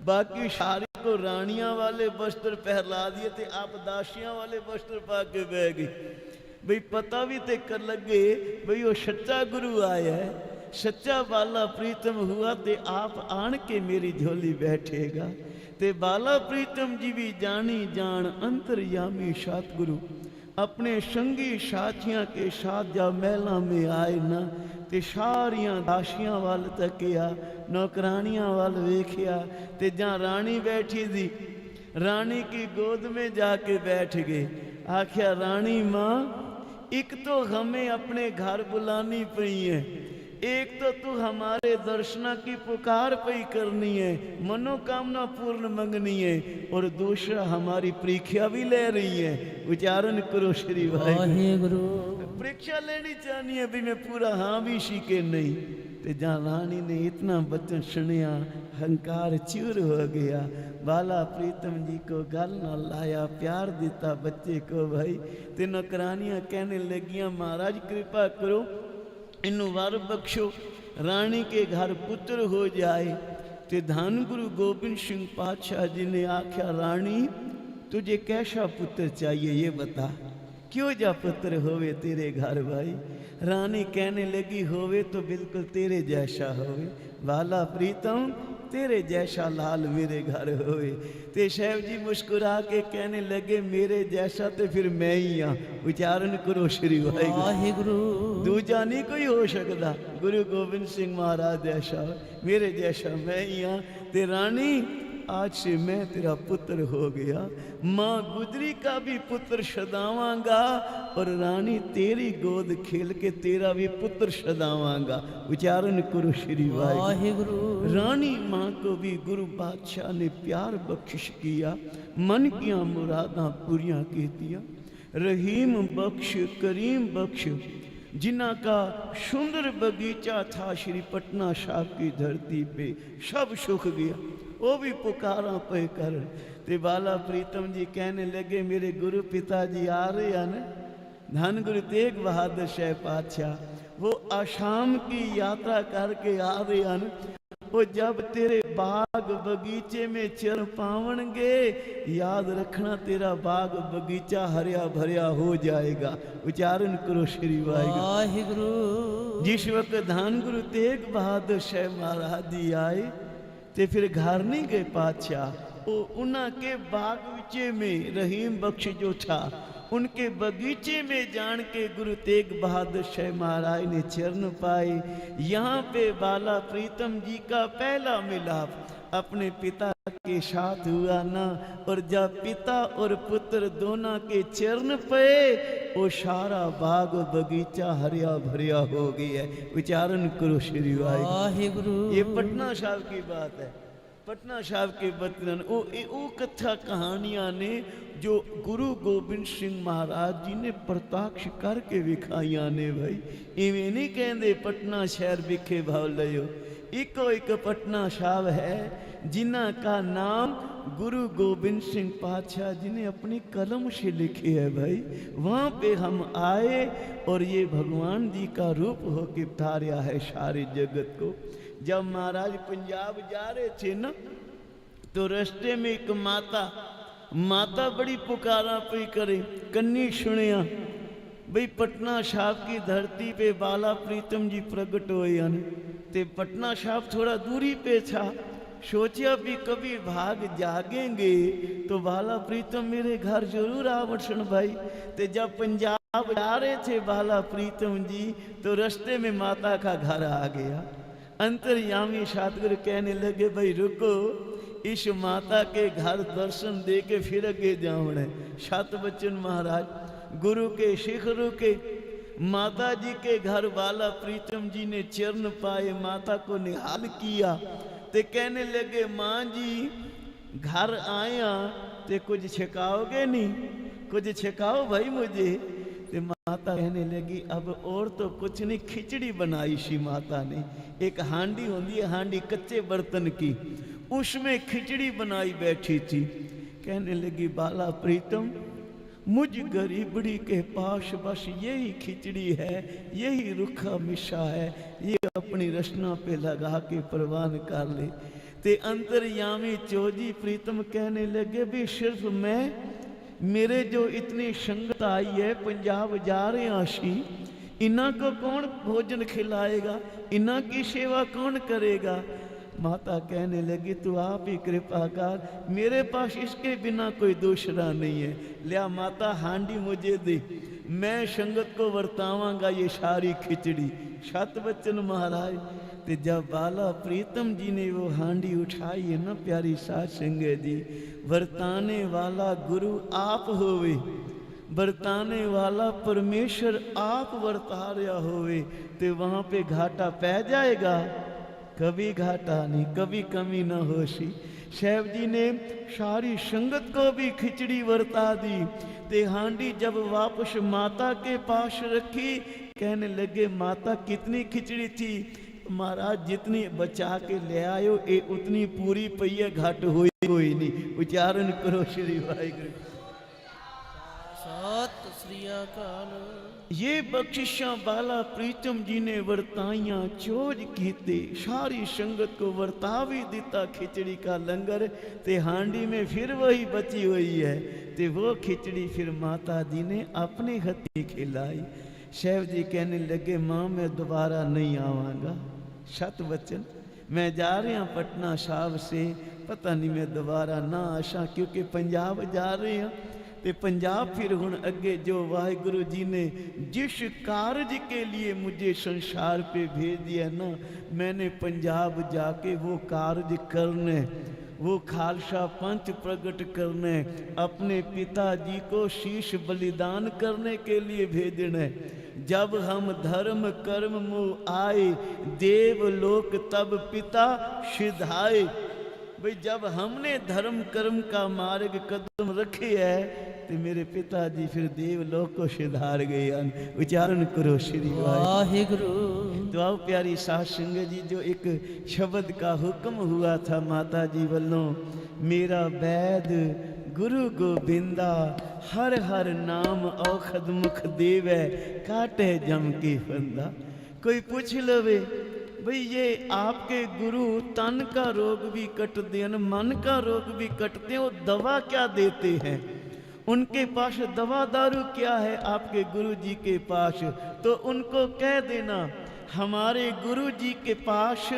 Speaker 2: बाकी सारी को रानियां वाले वस्त्र पहला दिए, ते आप दासियां वाले वस्त्र पा के बह गई। भाई पता भी ते कर लगे भाई वो सच्चा गुरु आया है, सच्चा बाला प्रीतम हुआ ते आप आन के मेरी झोली बैठेगा। ते बाला प्रीतम जी भी जानी जान अंतर्यामी सतगुरु अपने संगी साथियां के साथ जा महलों में आए ना ते सारियां दासियां वाल तकिया, नौकरानियां वाल वेखिया, ते जहाँ रानी बैठी थी रानी की गोद में जाके बैठ गए। आख्या रानी माँ एक तो हमें अपने घर बुलानी पई है, एक तो तू हमारे दर्शना की पुकार पई करनी है, मनोकामना पूर्ण मंगनी है, और दूसरा हमारी परीक्षा भी ले रही है। उच्चारण करो श्री वाहिगुरु। परीक्षा लेनी चाहनी है भी मैं पूरा हाँ भी शीके नहीं। ते जहाँ रानी ने इतना बचन सुनिया हंकार चूर हो गया। बाला प्रीतम जी को गल न लाया, प्यार देता बच्चे को भाई। ते नौकरानियां कहने लगियां महाराज कृपा करो इन्हू वर बख्शो, रानी के घर पुत्र हो जाए। ते धन गुरु गोबिंद सिंह पातशाह जी ने आख्या रानी तुझे कैसा पुत्र चाहिए ये बता, क्यों जा पुत्र होवे तेरे घर भाई। रानी कहने लगी होवे तो बिल्कुल तेरे जैसा होवे। बाला प्रीतम तेरे जैसा लाल मेरे घर होवे। ते साहब जी मुस्कुरा के कहने लगे मेरे जैसा तो फिर मैं ही हाँ। उच्चारण करो श्री वाहिगुरु। दूजा नहीं कोई हो सकता, गुरु गोबिंद सिंह महाराज जैसा मेरे जैसा मैं ही हाँ। ते रानी आज से मैं तेरा पुत्र हो गया, माँ गुजरी का भी पुत्र सदावांगा और रानी तेरी गोद खेल के तेरा भी पुत्र सदावांगा। उच्चारण करो श्री वाहिगुरु। रानी माँ को भी गुरु बादशाह ने प्यार बख्शिश किया, मन किया मुरादा पूरियां की दिया। रहीम बख्श करीम बख्श जिन्ना का सुंदर बगीचा था श्री पटना साहब की धरती पे सब सूख गया, वो भी पुकारा पे कर। ते बाला प्रीतम जी कहने लगे मेरे गुरु पिताजी आ रहे हैं न, धन गुरु तेग बहादुर शाह पातशाह वो आसाम की यात्रा करके आ रहे हैं। वो जब तेरे बाग बगीचे में चल पावनगे याद रखना तेरा बाग बगीचा हरिया भरिया हो जाएगा। उच्चारण करो श्री वाहिगुरु। जिस वक्त धन गुरु तेग बहादुर शाह महाराज जी आए ते फिर घर नहीं गए पातशाह, वो उन्ना के बागीचे में रहीम बख्श जो था उनके बगीचे में जान के गुरु तेग बहादुर शाह महाराज ने चरण पाए। यहाँ पे बाला प्रीतम जी का पहला मिलाप अपने पिता के साथ हुआ ना, और जब पिता और पुत्र दोनों के चरण पे वो सारा बाग बगीचा हरिया भरिया हो गया है। उच्चारण करो श्री वाहिगुरु। ये पटना साहब की बात है, पटना साहब के बचन वो कथा कहानियां ने जो गुरु गोबिंद सिंह महाराज जी ने प्रत्यक्ष करके विखाइया ने भाई। इवें नहीं कहते पटना शहर विखे भाव लियो, इको एक पटना साहब है जिन्ना का नाम गुरु गोबिंद सिंह पातशाह जी ने अपनी कलम से लिखी है भाई। वहाँ पे हम आए और ये भगवान जी का रूप होके तारा है सारे जगत को। जब महाराज पंजाब जा रहे थे ना तो रास्ते में एक माता बड़ी पुकारा पई करे, कन्नी सुनिया भाई पटना साहब की धरती पे बाला प्रीतम जी प्रकट हुए हैं। ते पटना साहब थोड़ा दूरी पे था, सोचा भी कभी भाग जागेंगे तो बाला प्रीतम मेरे घर जरूर आवसन भाई। ते जब पंजाब जा रहे थे बाला प्रीतम जी तो रास्ते में माता का घर आ गया। अंतर्यामी सतगुरु कहने लगे भाई रुको, इस माता के घर दर्शन दे के फिर अगे जावण है। सत बचन महाराज गुरु के शिखरों के माता जी के घर बाला प्रीतम जी ने चरण पाए, माता को निहाल किया। ते कहने लगे माँ जी घर आया ते कुछ छिकाओगे नहीं, कुछ छिकाओ भाई मुझे। ते माता कहने लगी अब और तो कुछ नहीं, खिचड़ी बनाई सी माता ने। एक हांडी होती है हांडी कच्चे बर्तन की, उसमें खिचड़ी बनाई बैठी थी। कहने लगी बाला प्रीतम मुझ गरीबड़ी के पास बस यही खिचड़ी है, यही रुखा मिशा है, ये अपनी रचना पे लगा के प्रवान कर ले। ते अंतर्यामी चौजी प्रीतम कहने लगे भी सिर्फ मैं, मेरे जो इतनी संगत आई है पंजाब जा रहे आशी, इन्ना को कौन भोजन खिलाएगा, इन्ना की सेवा कौन करेगा। माता कहने लगी तू आप ही कृपा कर, मेरे पास इसके बिना कोई दूसरा नहीं है। लिया माता हांडी मुझे दे, मैं संगत को वर्तावांगा ये सारी खिचड़ी। सत बच्चन महाराज। ते जब बाला प्रीतम जी ने वो हांडी उठाई है ना प्यारी साध संगत जी, वर्ताने वाला गुरु आप होवे, वर्ताने वाला परमेश्वर आप वर्ता रहा होवे, तो वहाँ पे घाटा पै जाएगा। कभी घाटा नहीं, कभी कमी न होशी। साहब जी ने सारी संगत को भी खिचड़ी वर्ता दी। ते हांडी जब वापस माता के पास रखी, कहने लगे माता कितनी खिचड़ी थी। महाराज जितनी बचा के ले आयो ए उतनी पूरी पई है, घट हुई कोई नहीं। उच्चारण करो श्री वाहिगुरु।
Speaker 1: सत श्री अकाल।
Speaker 2: ये बख्शिशा बाला प्रीतम जी ने वर्ताइया चोज कीते, सारी संगत को वर्ता भी दिता खिचड़ी का लंगर। ते हांडी में फिर वही बची हुई है, ते वो खिचड़ी फिर माता जी ने अपने हथी खिलाई। साहब जी कहने लगे माँ मैं दोबारा नहीं आवांगा, सत वचन मैं जा रहा पटना साहब से, पता नहीं मैं दोबारा ना आशा, क्योंकि पंजाब जा रहे हैं। ते पंजाब फिर हुण अगे जो वाहिगुरु जी ने जिस कार्य के लिए मुझे संसार पे भेज दिया ना, मैंने पंजाब जाके वो कार्य करने, वो खालसा पंच प्रकट करने, अपने पिताजी को शीश बलिदान करने के लिए भेजने। जब हम धर्म कर्म मुँह आए, देवलोक तब पिता सिधाए। भाई जब हमने धर्म कर्म का मार्ग कदम रखे है, तो मेरे पिताजी फिर देवलोक को सिधार गए। उच्चारण करो श्री
Speaker 1: वाहिगुरु।
Speaker 2: तो आओ प्यारी साध संगत जी, जो एक शब्द का हुक्म हुआ था माता जी वालों, मेरा वैद गुरु गोबिंदा, हर हर नाम औखद मुख देवै, काटे जम की फंदा। कोई पूछ लवे भाई ये आपके गुरु तन का रोग भी कटते हैं, मन का रोग भी कटते हैं, वो दवा क्या देते हैं? उनके पास दवा दारू क्या है आपके गुरु जी के पास? तो उनको कह देना हमारे गुरु जी के पास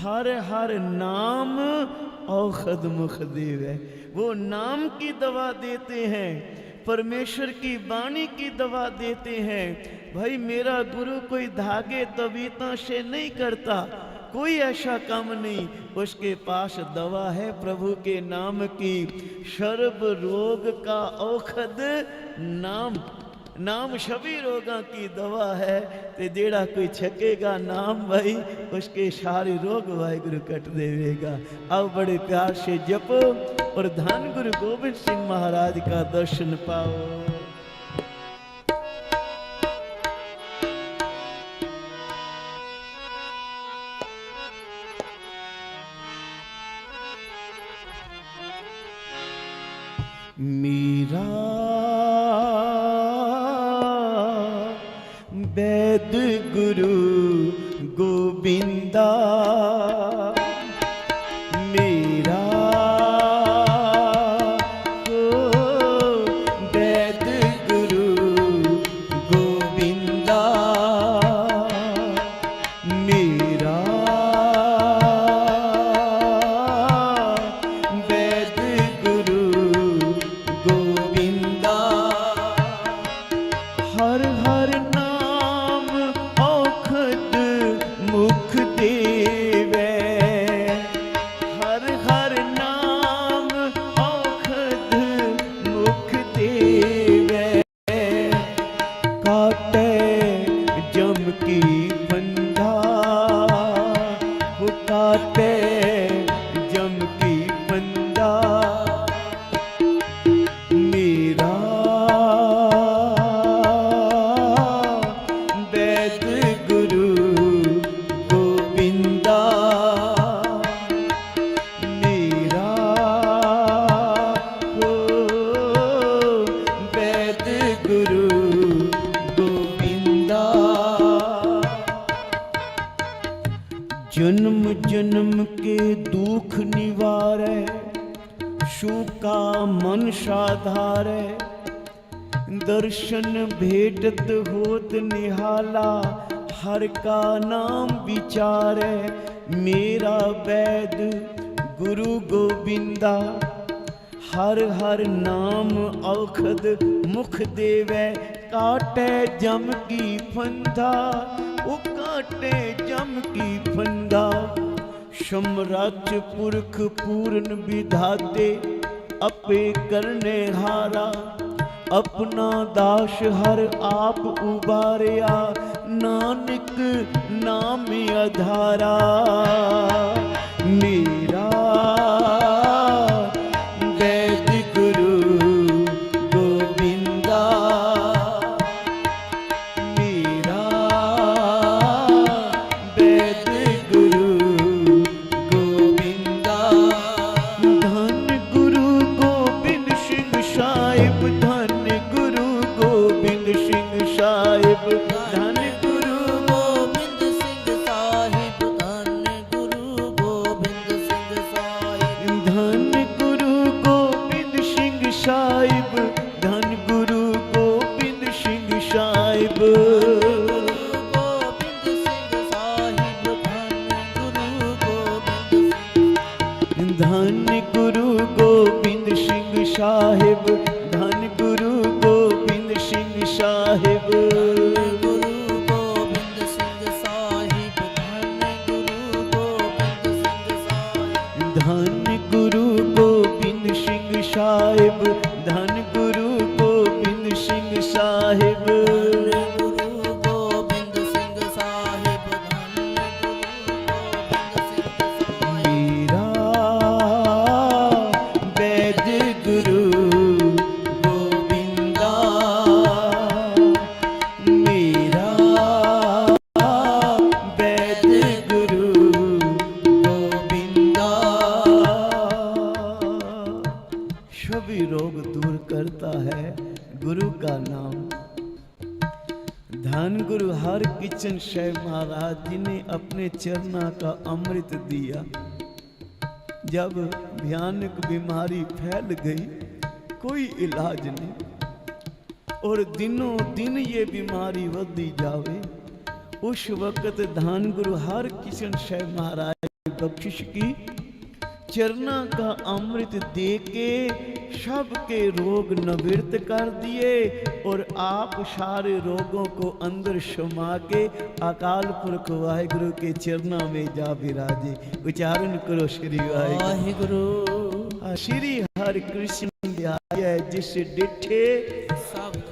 Speaker 2: हर हर नाम औखद मुख देव है, वो नाम की दवा देते हैं, परमेश्वर की वाणी की दवा देते हैं। भाई मेरा गुरु कोई धागे तबीयता से नहीं करता, कोई ऐसा काम नहीं, उसके पास दवा है प्रभु के नाम की। सर्व रोग का औखद नाम, नाम सभी रोगों की दवा है। ते जेड़ा कोई छकेगा नाम भाई, उसके सारे रोग वाहिगुरु कट देवेगा। अब बड़े प्यार से जपो और धन गुरु गोबिंद सिंह महाराज का दर्शन पाओ। मीरा वैद गुरु गोबिंदा, मेरा वैद गुरु गोबिंदा, मेरा वैद गुरु गोविंदा। हर हर नाम औखद मुख देवै, हर हर नाम औखद मुख देवै, काटे जम की फंदा, वो काटे जम की फंदा। मेरा वैद गुरु गोविंदा, मेरा वैद गुरु गोविंदा। जन्म जन्म के दुख निवारै, शूका मन साधारै, दर्शन भेटत होत निहाला, हर का नाम विचारे, मेरा वैद गुरु गोविंदा। हर हर नाम औखद मुख देवे, काटे जम की फंदा, वो काटे जम की फंदा। सम्राट पुरख पूर्ण विधाते, अपे करने हारा, अपना दास हर आप उबारिया, नानक नाम आधारा। मेरा वैद गुरु गोविंदा, मेरा वैद गुरु गोविंदा। धन गुरु गोबिंद सिंह साहिब, धन गुरु गोबिंद सिंह साहिब, धन गुरु
Speaker 1: गोबिंद सिंह साहिब, धन गुरु गोबिंद सिंह साहिब,
Speaker 2: धन गुरु गोबिंद सिंह साहिब, धन गुरु गोबिंद सिंह साहिब।
Speaker 1: गोबिंद सिंह साहिब, धन गुरु गोबिंद सिंह साहिब।
Speaker 2: धन गुरु गोबिंद सिंह साहिब, धन गुरु गोबिंद सिंह साहिब।
Speaker 1: धन गुरु गोबिंद सिंह साहिब, धन गुरु गोबिंद सिंह साहिब,
Speaker 2: धन गुरु गोबिंद सिंह साहिब, धन गुरु गोबिंद गुरु का नाम। धन गुरु हर किशन साहिब महाराज जी ने अपने चरणा का अमृत दिया। जब भयानक बीमारी फैल गई, कोई इलाज नहीं और दिनों दिन ये बीमारी बढ़ती जावे, उस वक्त धन गुरु हर किशन साहिब महाराज बख्शिश की चरना का अमृत दे के सबके रोग निवृत्त कर दिए और आप सारे रोगों को अंदर समा के अकाल पुरख वाहिगुरु के चरना में जा विराजे। उच्चारण करो श्री वाहिगुरु। श्री हरि कृष्ण ध्याय जिस डिठे सब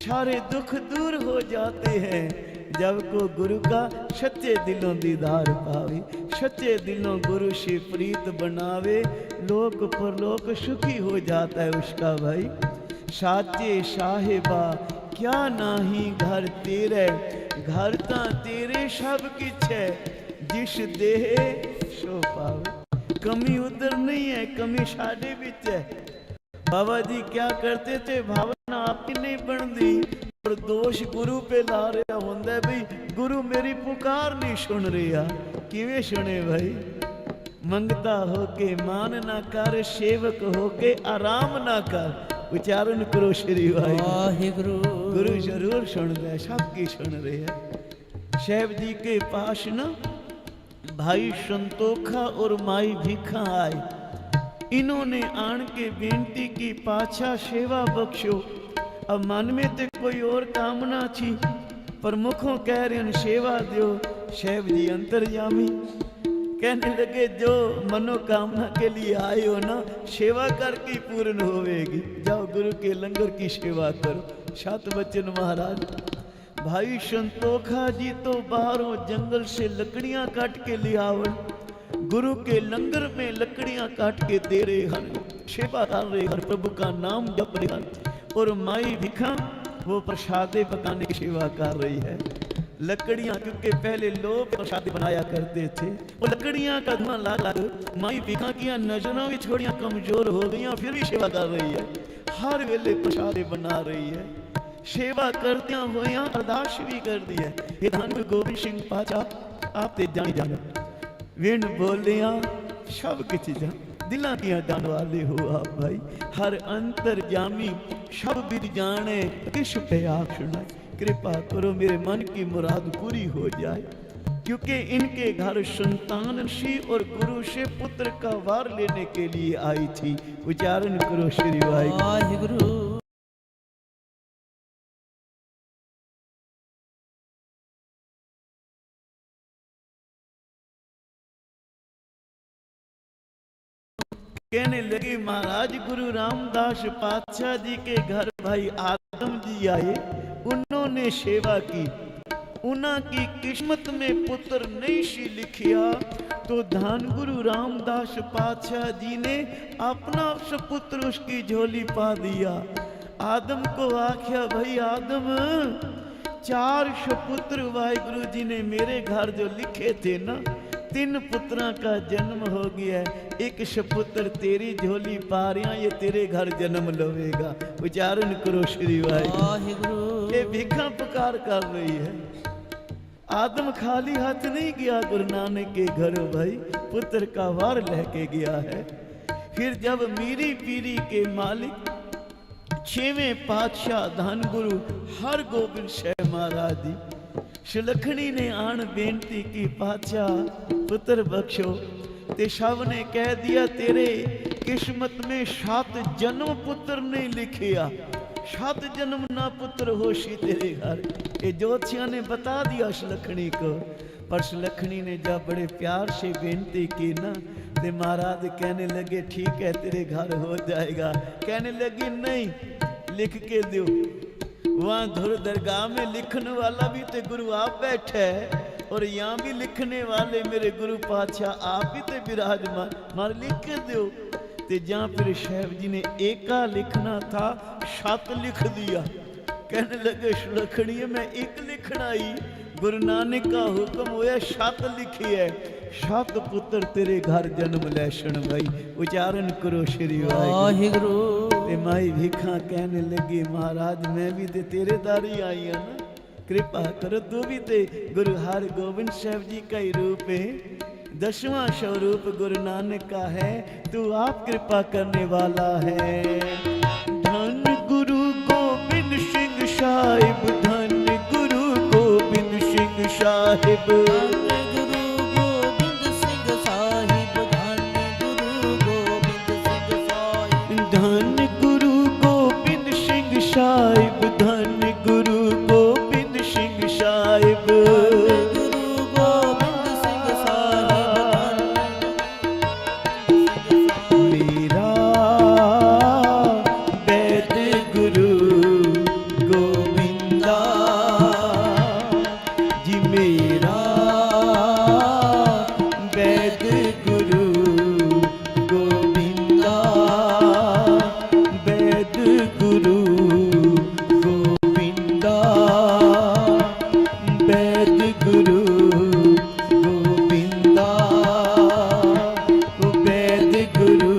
Speaker 2: सारे दुख दूर हो जाते हैं। जब को गुरु का सच्चे दिलों दीदार पावे, सच्चे दिलों गुरु से प्रीत बनावे, लोक परलोक सुखी हो जाता है उसका भाई। साचे साहिबा क्या नाही घर तेरे, घर ता तेरे सब किछ है, जिस देह सो पावे। कमी उधर नहीं है, कमी साडे विच है। बाबा जी क्या करते थे, भावना आपकी नहीं बनती और दोष गुरु पे ला रहा होंगे भाई, गुरु मेरी पुकार नहीं सुन रहा। किवें सुने भाई? मंगता होके मान ना कर, सेवक होके आराम ना कर। उच्चारण करो श्री वाहिगुरु। गुरु जरूर सुन रहे, सबकी सुन रहे हैं। साहब जी के पास ना भाई संतोखा और माई भिखा आए। इन्होंने आन के बेनती की, पाछा सेवा बख्शो। अब मन में तो कोई और कामना थी, पर मुखों कह रहे सेवा दो। साहब जी अंतर्यामी कहने लगे, जो मनोकामना के लिए आए हो ना, सेवा करके पूर्ण होवेगी। जाओ गुरु के लंगर की सेवा करो। सात बच्चन महाराज भाई संतोखा जी तो बाहरों जंगल से लकड़ियां काट के ले आवल, गुरु के लंगर में लकड़ियां काट के दे रहे हन, सेवा कर रहे हन, प्रभु का नाम जप रहे हन। और माई भिखा वो प्रसादे पकाने की सेवा कर रही है। लकड़ियां, क्योंकि पहले लोग प्रसाद बनाया करते थे, वो लकड़ियां का धुआं लग माई भिखा की नजरों भी थोड़ियां कमजोर हो गई, फिर भी सेवा कर रही है। हर वेले प्रसादे बना रही है। सेवा करदियां होया अरदास भी कर दी है। हे धन गुरु गोबिंद सिंह पाचा आप ते जानी जाना, विण बोलिया सब किछ जा दिलां दियां जान वाले हो आप भाई। हर अंतर जामी सब विद जाने, किश पे आखना। कृपा करो मेरे मन की मुराद पूरी हो जाए, क्योंकि इनके घर संतान सी और गुरु से पुत्र का वार लेने के लिए आई थी। उच्चारण करो श्री
Speaker 1: वाहिगुरु।
Speaker 2: कहने लगे महाराज गुरु रामदास पातशाह जी के घर भाई आदम जी आए, उन्होंने सेवा की, उन्हां की किस्मत में पुत्र नहीं सी लिखिया, तो धन गुरु रामदास पातशाह जी ने अपना सुपुत्र उसकी झोली पा दिया। आदम को आख्या भाई आदम 4 सुपुत्र वाहिगुरु जी ने मेरे घर जो लिखे थे ना, 3 पुत्रों का जन्म हो गया, एक सुपुत्र तेरी झोली पा रहा, ये तेरे घर जन्म लवेगा। उच्चारण करो श्री वाहिगुरु। ये भिखा पुकार कर रही है। आदम खाली हाथ नहीं गया गुरु नानक के घर भाई, पुत्र का वार लेके गया है। फिर जब मीरी पीरी के मालिक 6वें पातशाह धन गुरु हर गोबिंद साहब महाराज जी, सुलखणी ने आन बेनती की पातशाह पुत्र बख्शो, ते सब ने कह दिया तेरे किस्मत में 7 जन्म पुत्र नहीं लिखिया, 7 जन्म ना पुत्र होशी तेरे घर। ये ज्योतिषिया ने बता दिया सुलखणी को, पर सुलखणी ने जब बड़े प्यार से बेनती की ना, ते महाराज कहने लगे ठीक है तेरे घर हो जाएगा। कहने लगी नहीं, लिख के दो। वहाँ धुर दरगाह में लिखने वाला भी तो गुरु आप बैठे है, और यहाँ भी लिखने वाले मेरे गुरु पातशाह आप ही तो विराजमान, मार लिख के दो। ते जहाँ फिर साहब जी ने एका लिखना था, 7 लिख दिया। कहने लगे सुलखणी मैं 1 लिखना ही, गुरु नानक का हुक्म होया 7 लिखी है, 7 पुत्र तेरे घर जन्म लैसन भाई। उच्चारण करो श्री वाहिगुरु। ते माई भिखा कहने लगी महाराज मैं भी ते तेरे दारी आई है ना, कृपा करो तू भी ते गुरु हर गोबिंद साहब जी का ही रूप है, 10वां स्वरूप गुरु नानक का है, तू आप कृपा करने वाला है। धन गुरु गोबिंद सिंह साहिब, धन गुरु गोबिंद सिंह साहिब, धन गुरु गोबिंद सिंह साहिब, धन गुरु गोबिंद सिंह साहिब, मेरा वैद गुरु गोविंदा जी, मेरा वैद गुरु गोविंदा, वैद गुरु गोविंदा, वैद गुरु गोविंदा, वैद गुरु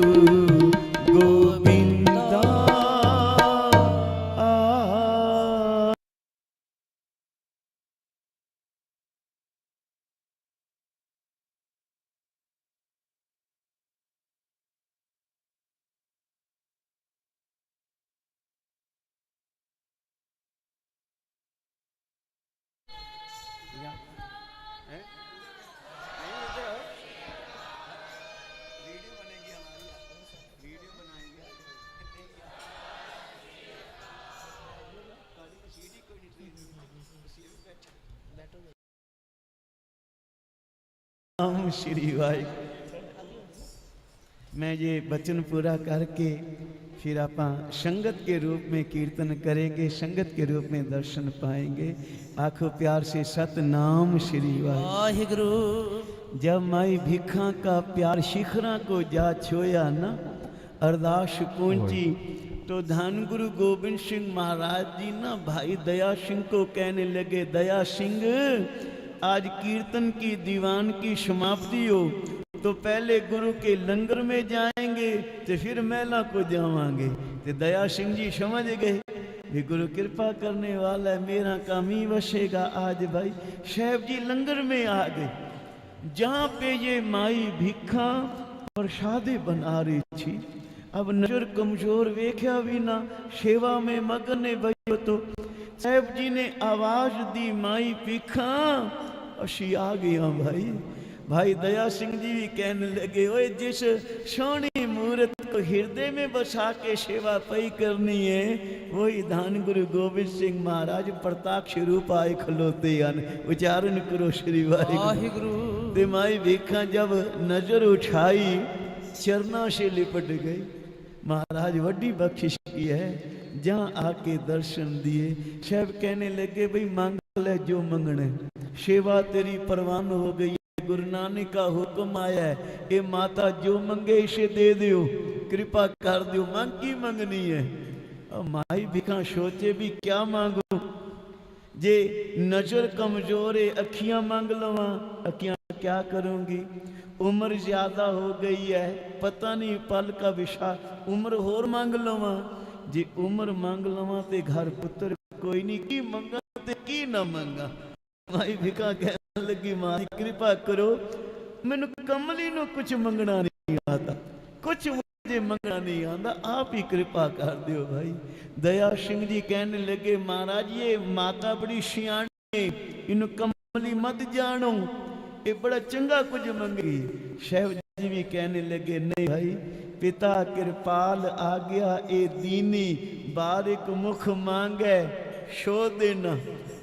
Speaker 2: गोविंदा। ओम श्री वाहिगुरु। मैं ये वचन पूरा करके फिर आप संगत के रूप में कीर्तन करेंगे, संगत के रूप में दर्शन पाएंगे। आखो प्यार से सतनाम श्री वाहिगुरु। जब माई भिखा का प्यार शिखरा को जा छोया ना, अरदास पहुंची तो धन गुरु गोबिंद सिंह महाराज जी ना भाई दया सिंह को कहने लगे, दया सिंह आज कीर्तन की दीवान की समाप्ति हो, तो पहले गुरु के लंगर में जाएंगे तो फिर मेला को जावांगे। तो दया सिंह जी समझ गए भी गुरु कृपा करने वाला है, मेरा काम ही बसेगा। आज भाई साहब जी लंगर में आ गए, जहाँ पे ये माई भिखा प्रसादे बना रही थी। अब नजर कमजोर वेख्या भी ना, सेवा में मगन ने बजो तो साहब जी ने आवाज दी, माई भिखा असी आ गया भाई। भाई दया सिंह जी भी कहने लगे, ओए जिस सोहनी मूर्त को हृदय में बसा के सेवा पई करनी है, वही धान गुरु गोबिंद सिंह महाराज प्रताक्ष रूप आए खलोते हैं। उच्चारण करो श्री वाहिगुरु। ते माई भिखा जब नजर उठाई चरना से लिपट गई। महाराज वड्डी बख्शिश की है, जहाँ आके दर्शन दिए। साहब कहने लगे, भाई मांग ले जो मंगने, सेवा तेरी परवान हो गई। गुरु नानक का हुक्म आया है, ये माता जो मंगे इसे दे दियो, कृपा कर दियो। मांग की मंगनी है? अब माई भिखा सोचे भी क्या मांगू, जे नजर कमजोर है, अखियां मांग लवा, अखियां क्या करूंगी? उम्र ज्यादा हो गई है, पता नहीं पल का विशा, उम्र होर मांग लवा। जे उम्र मांग लवा ते घर पुत्र कोई नहीं, की मंगा ते की ना मंगा। माई भिखा कहने लगी, मां कृपा करो, मैनू कमली नू कुछ मंगना नहीं आता, कुछ मुझे मंगना नहीं आता, आप ही कृपा कर दियो भाई। दया सिंह जी कहने लगे, महाराज ये माता बड़ी सियाणी है, इनू कमली मत जानो, ये बड़ा चंगा कुछ मंगी। साहब जी भी कहने लगे, नहीं भाई पिता कृपाल आ गया, ए दीनी बारिक मुख मांगे शो देना,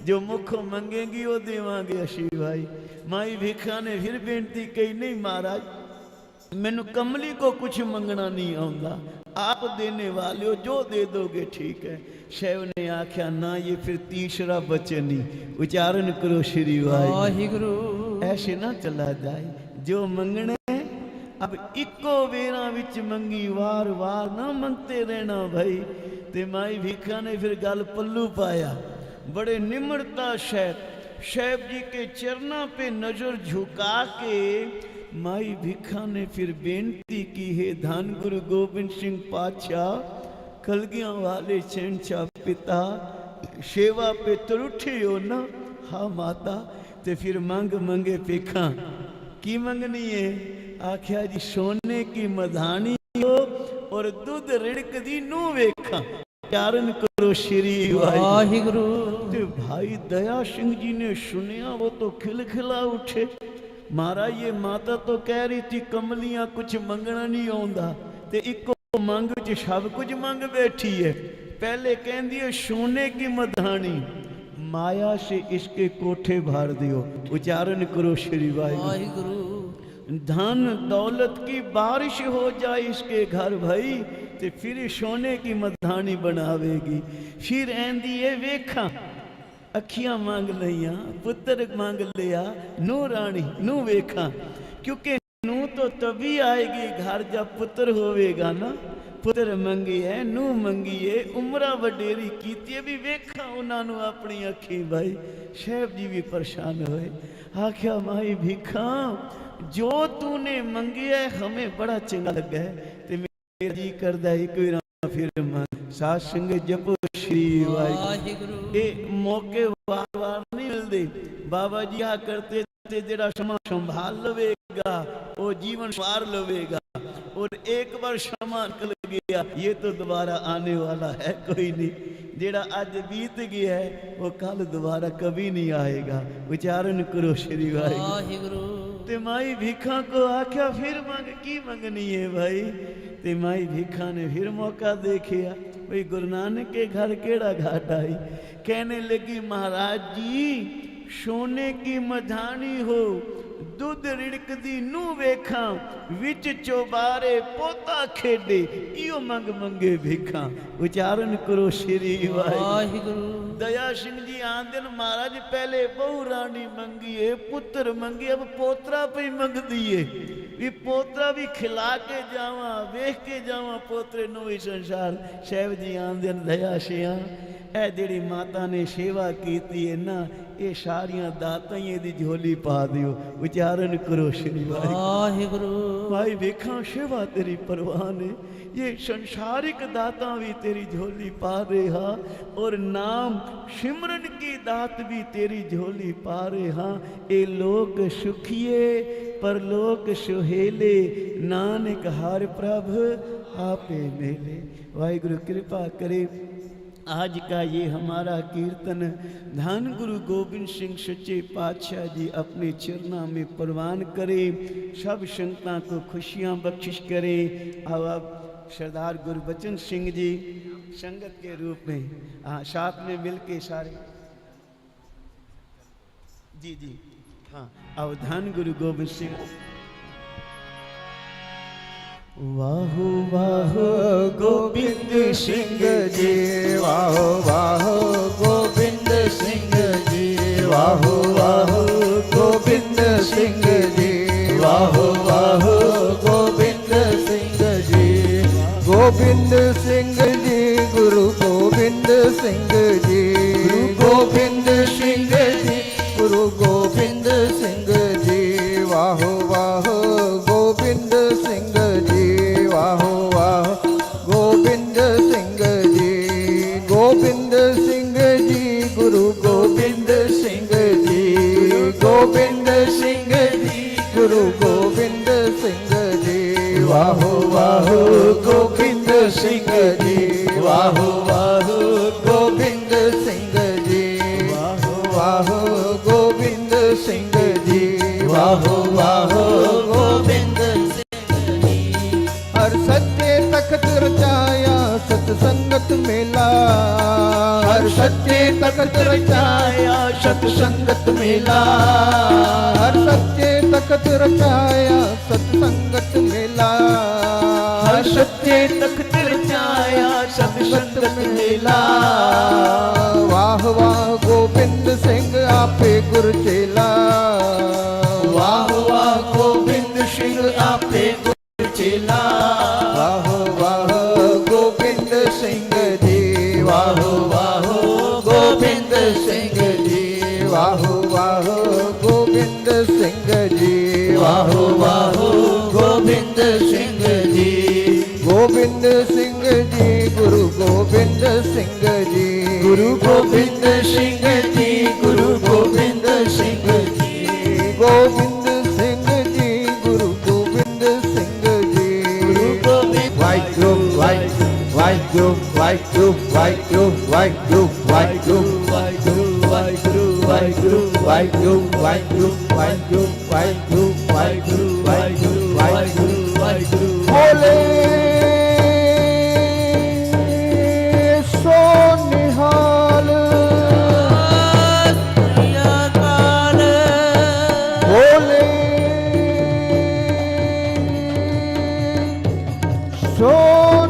Speaker 2: जो मुख मंगेगी वो देवांगे अशी भाई। माई भिखा ने फिर बेनती कही, नहीं महाराज मैनू कमली को कुछ मंगना नहीं आता, आप देने वाले हो, जो दे दोगे ठीक है। शैव ने आख्या, ना ये फिर तीसरा वचन ही। उच्चारण करो श्री वाहिगुरु। ऐसे ना चला जाए, जो मंगने अब इको वेरा विच मंगी, वार वार ना मंगते रहना भाई। ते माई भिखा ने फिर गल पल्लू पाया, बड़े निम्रता साहब जी के चरणों पे नजर झुका के माई भिखा ने फिर बेनती की है, धन गुरु गोबिंद सिंह पातशाह कलगियां वाले शहंशाह पिता, सेवा पे तुरुठे हो ना। हाँ माता। ते फिर मंग मंगे भिखा की मंगनी है? आख्या जी सोने की मधानी हो और दूध रिड़क दी नू वेखा। चारण करो श्री वाहिगुरु। भाई दया सिंह जी ने सुनिया, वो तो खिलखिला उठे। महाराज ये माता तो कह रही थी कमलियां कुछ मंगना नहीं आंदा, ते इको मंग च सब कुछ मंग बैठी है। पहले कहती है सोने की मधानी, माया से इसके कोठे भर दियो। उच्चारण करो श्री वाहिगुरु। धन दौलत की बारिश हो जाए इसके घर भाई, ते फिर सोने की मधानी बनावेगी। फिर एंदी है वेखा, अखियां मांग लिया, पुत्र मांग लिया, नू रानी नू वेखा, क्योंकि नू तो तभी आएगी घर जब पुत्र होवेगा ना। पुत्र मंगी है, नू मंगी है, उम्रा वडेरी कीती भी वेखा उन्होंने अपनी अखी भाई। साहब जी भी परेशान हुए, आख्या माई भिखा जो तूने मंगी है हमें बड़ा चंगा लगा है, ते मेरा जी करदा है कोई फिर मंग। साथ संग जपो श्री वाहिगुरु। ये मौके वार वार नहीं मिलते। बाबा जी आ करते थे, जेड़ा समा संभाल लवेगा वो जीवन वार लवेगा, और एक बार समा निकल गया ये तो दोबारा आने वाला है कोई नहीं। जेड़ा आज बीत गया है वो कल दोबारा कभी नहीं आएगा। उच्चारण करो श्री वाहिगुरु। ते माई भिखा को आख्या फिर मंग की मंगनी है भाई। ते माई भिखा ने फिर मौका देखिया, भाई गुरु नानक के घर केड़ा घाट आई। कहने लगी, महाराज जी सोने की मधानी हो, दूध रिड़क दी नू वेखा, विच चौबारे पोता खेडे, इो मंग मंगे भिखा। उच्चारण करो श्री वाहिगुरु। दया सिंह जी आंदे महाराज पहले बहु रानी मंगी है, पुत्र मंगी, अब पोतरा पे मंग दिए, भी पोतरा भी खिला के जावा, वेख के जावा पोतरे नू ही संसार। साहब जी आंदे दया सिया ए जेड़ी माता ने सेवा कीती है ना, ये सारियां दातां ही दी झोली पा दियो। उच्चारण करो श्री वाहिगुरु। भाई भिखा सेवा तेरी परवान है, ये संसारिक दाता भी तेरी झोली पा रहा, और नाम सिमरन की दात भी तेरी झोली पा रहा। ये लोक सुखिए परलोक सुहेल मेले नानक हर प्रभ आपे मेले। वाहिगुरु कृपा करे आज का ये हमारा कीर्तन धन गुरु गोविंद सिंह सच्चे पातशाह जी अपने चरणों में प्रवान करे, सब संगतां को खुशियां बख्शिश करे। अब सरदार गुरबचन सिंह जी संगत के रूप में साथ में मिलके सारे जी हाँ अब धन गुरु गोविंद सिंह। वाहो वाहो गोविंद सिंह जी,
Speaker 3: वाहो वाहो गोविंद सिंह जी, वाहो वाहो गोविंद सिंह जी, वाहो वाहो गोविंद सिंह जी, गोविंद सिंह जी, गुरु गोविंद सिंह जी, गुरु गोविंद सिंह जी, गुरु गोविंद सिंह जी, वाहो वाहो गोविंद सिंह जी, वाहो वाहो गोविंद सिंह जी, गोविंद सिंह जी, गुरु गोविंद सिंह जी, गोविंद सिंह जी, गुरु गोविंद सिंह जी, वाहो वाहो गोविंद सिंह जी, वाहो वाहो गोविंद सिंह जी, वाहो वाहो गोविंद सिंह जी, वाहो वाहो गोविंद सिंह जी। हर सत्य तखत रचाया सतसंगत मेला, हर सत्य तखत रचाया सतसंगत मेला, हर सत्य तखत रचाया सतसंगत मेला, हर सत्य तखत रचाया सतसंगत मेला। वाह वाह गोविंद सिंह आपे गुर चेला, वाह वाह गोविंद सिंह आपे गुर चेला, वाह वाह गोविंद सिंह जी, वाह वाह गोविंद सिंह जी, वाह वाह गोविंद सिंह जी, वाह वाह गोविंद सिंह जी, गोविंद सिंह जी, गुरु गोविंद सिंह जी, गुरु गोविंद सिंह जी, गुरु गोविंद सिंह जी, गोविंद सिंह जी, गुरु गोविंद सिंह जी, गुरु गोविंद। वाहिगुरु वाहिगुरु वाहिगुरु वाहिगुरु वाहिगुरु वाहिगुरु वाहिगुरु वाहिगुरु वाहिगुरु वाहिगुरु वाहिगुरु वाहिगुरु वाहिगुरु वाहिगुरु वाहिगुरु वाहिगुरु वाहिगुरु बोले सो निहाल, बोले सो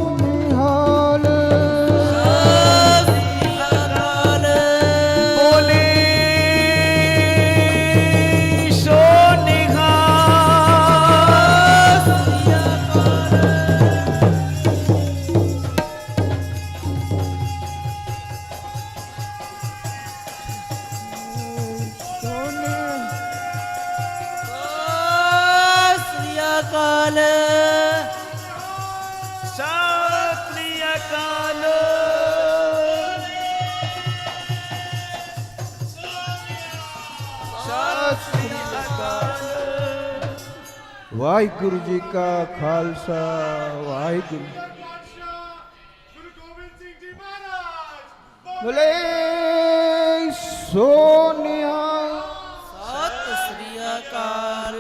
Speaker 3: निहाल, बोले सो
Speaker 1: श्री अकाल
Speaker 2: सत श्री अकाल। सत श्री अकाल।
Speaker 3: वाहिगुरु जी का खालसा, वाहिगुरु
Speaker 4: गुरु गोविंद सिंह जी महाराज
Speaker 3: बोले सो निहाल।
Speaker 1: सत श्री अकाल।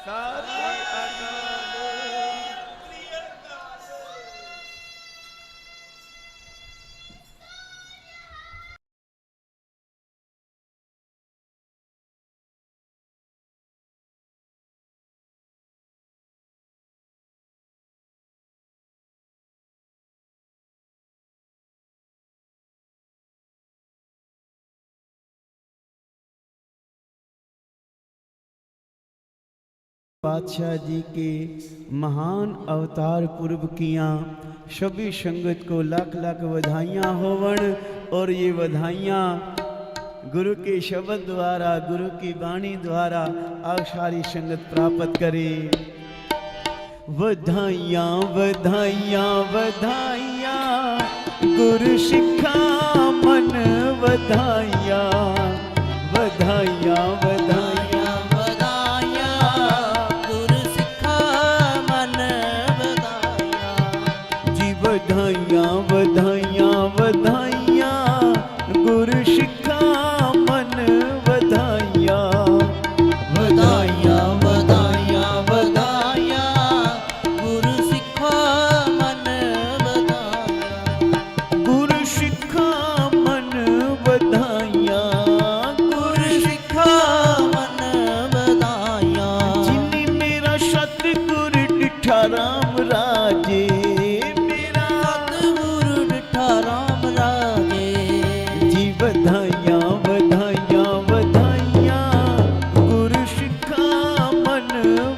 Speaker 2: सत श्री अकाल। पातशाह जी के महान अवतार पूर्व किया, सभी संगत को लाख लाख बधाइयाँ होवन। और ये बधाइयाँ गुरु के शब्द द्वारा, गुरु की वाणी द्वारा आप सारी संगत प्राप्त करे। बधाइयाँ बधाइयाँ बधाइयाँ गुरु सिखा मन ਵਧਾਈਆਂ ਵਧਾਈਆਂ ਵਧਾਈਆਂ
Speaker 1: ਵਧਾਈਆਂ ਗੁਰ ਸਿੱਖਾਂ ਮਨ ਵਧਾਈਆਂ
Speaker 2: ਜੀ ਵਧਾਈਆਂ ਵਧਾਈਆਂ ਵਧਾਈਆਂ ਗੁਰ ਸਿੱਖਾਂ ਮਨ ਵਧਾਈਆਂ
Speaker 1: ਵਧਾਈਆਂ ਵਧਾਈਆਂ ਵਧਾਈਆਂ ਗੁਰ ਸਿੱਖਾਂ ਮਨ ਵਧਾਈਆਂ
Speaker 2: ਗੁਰ ਸਿੱਖਾਂ ਮਨ ਵਧਾਈਆਂ
Speaker 1: ਗੁਰ ਸਿੱਖਾਂ ਮਨ ਵਧਾਈਆਂ
Speaker 2: ਜਿਨੀ ਮੇਰਾ ਸਤਿਗੁਰ ਡਿਠਾ ਰਾਮ ਰਾਜੇ ਮੇਰਾ
Speaker 1: ਸਤਿਗੁਰ ਡਿਠਾ ਰਾਮ ਰਾਜੇ
Speaker 2: ਜੀ ਵਧਾਈਆਂ ਵਧਾਈਆਂ ਵਧਾਈਆਂ ਗੁਰ ਸਿੱਖਾਂ ਮਨ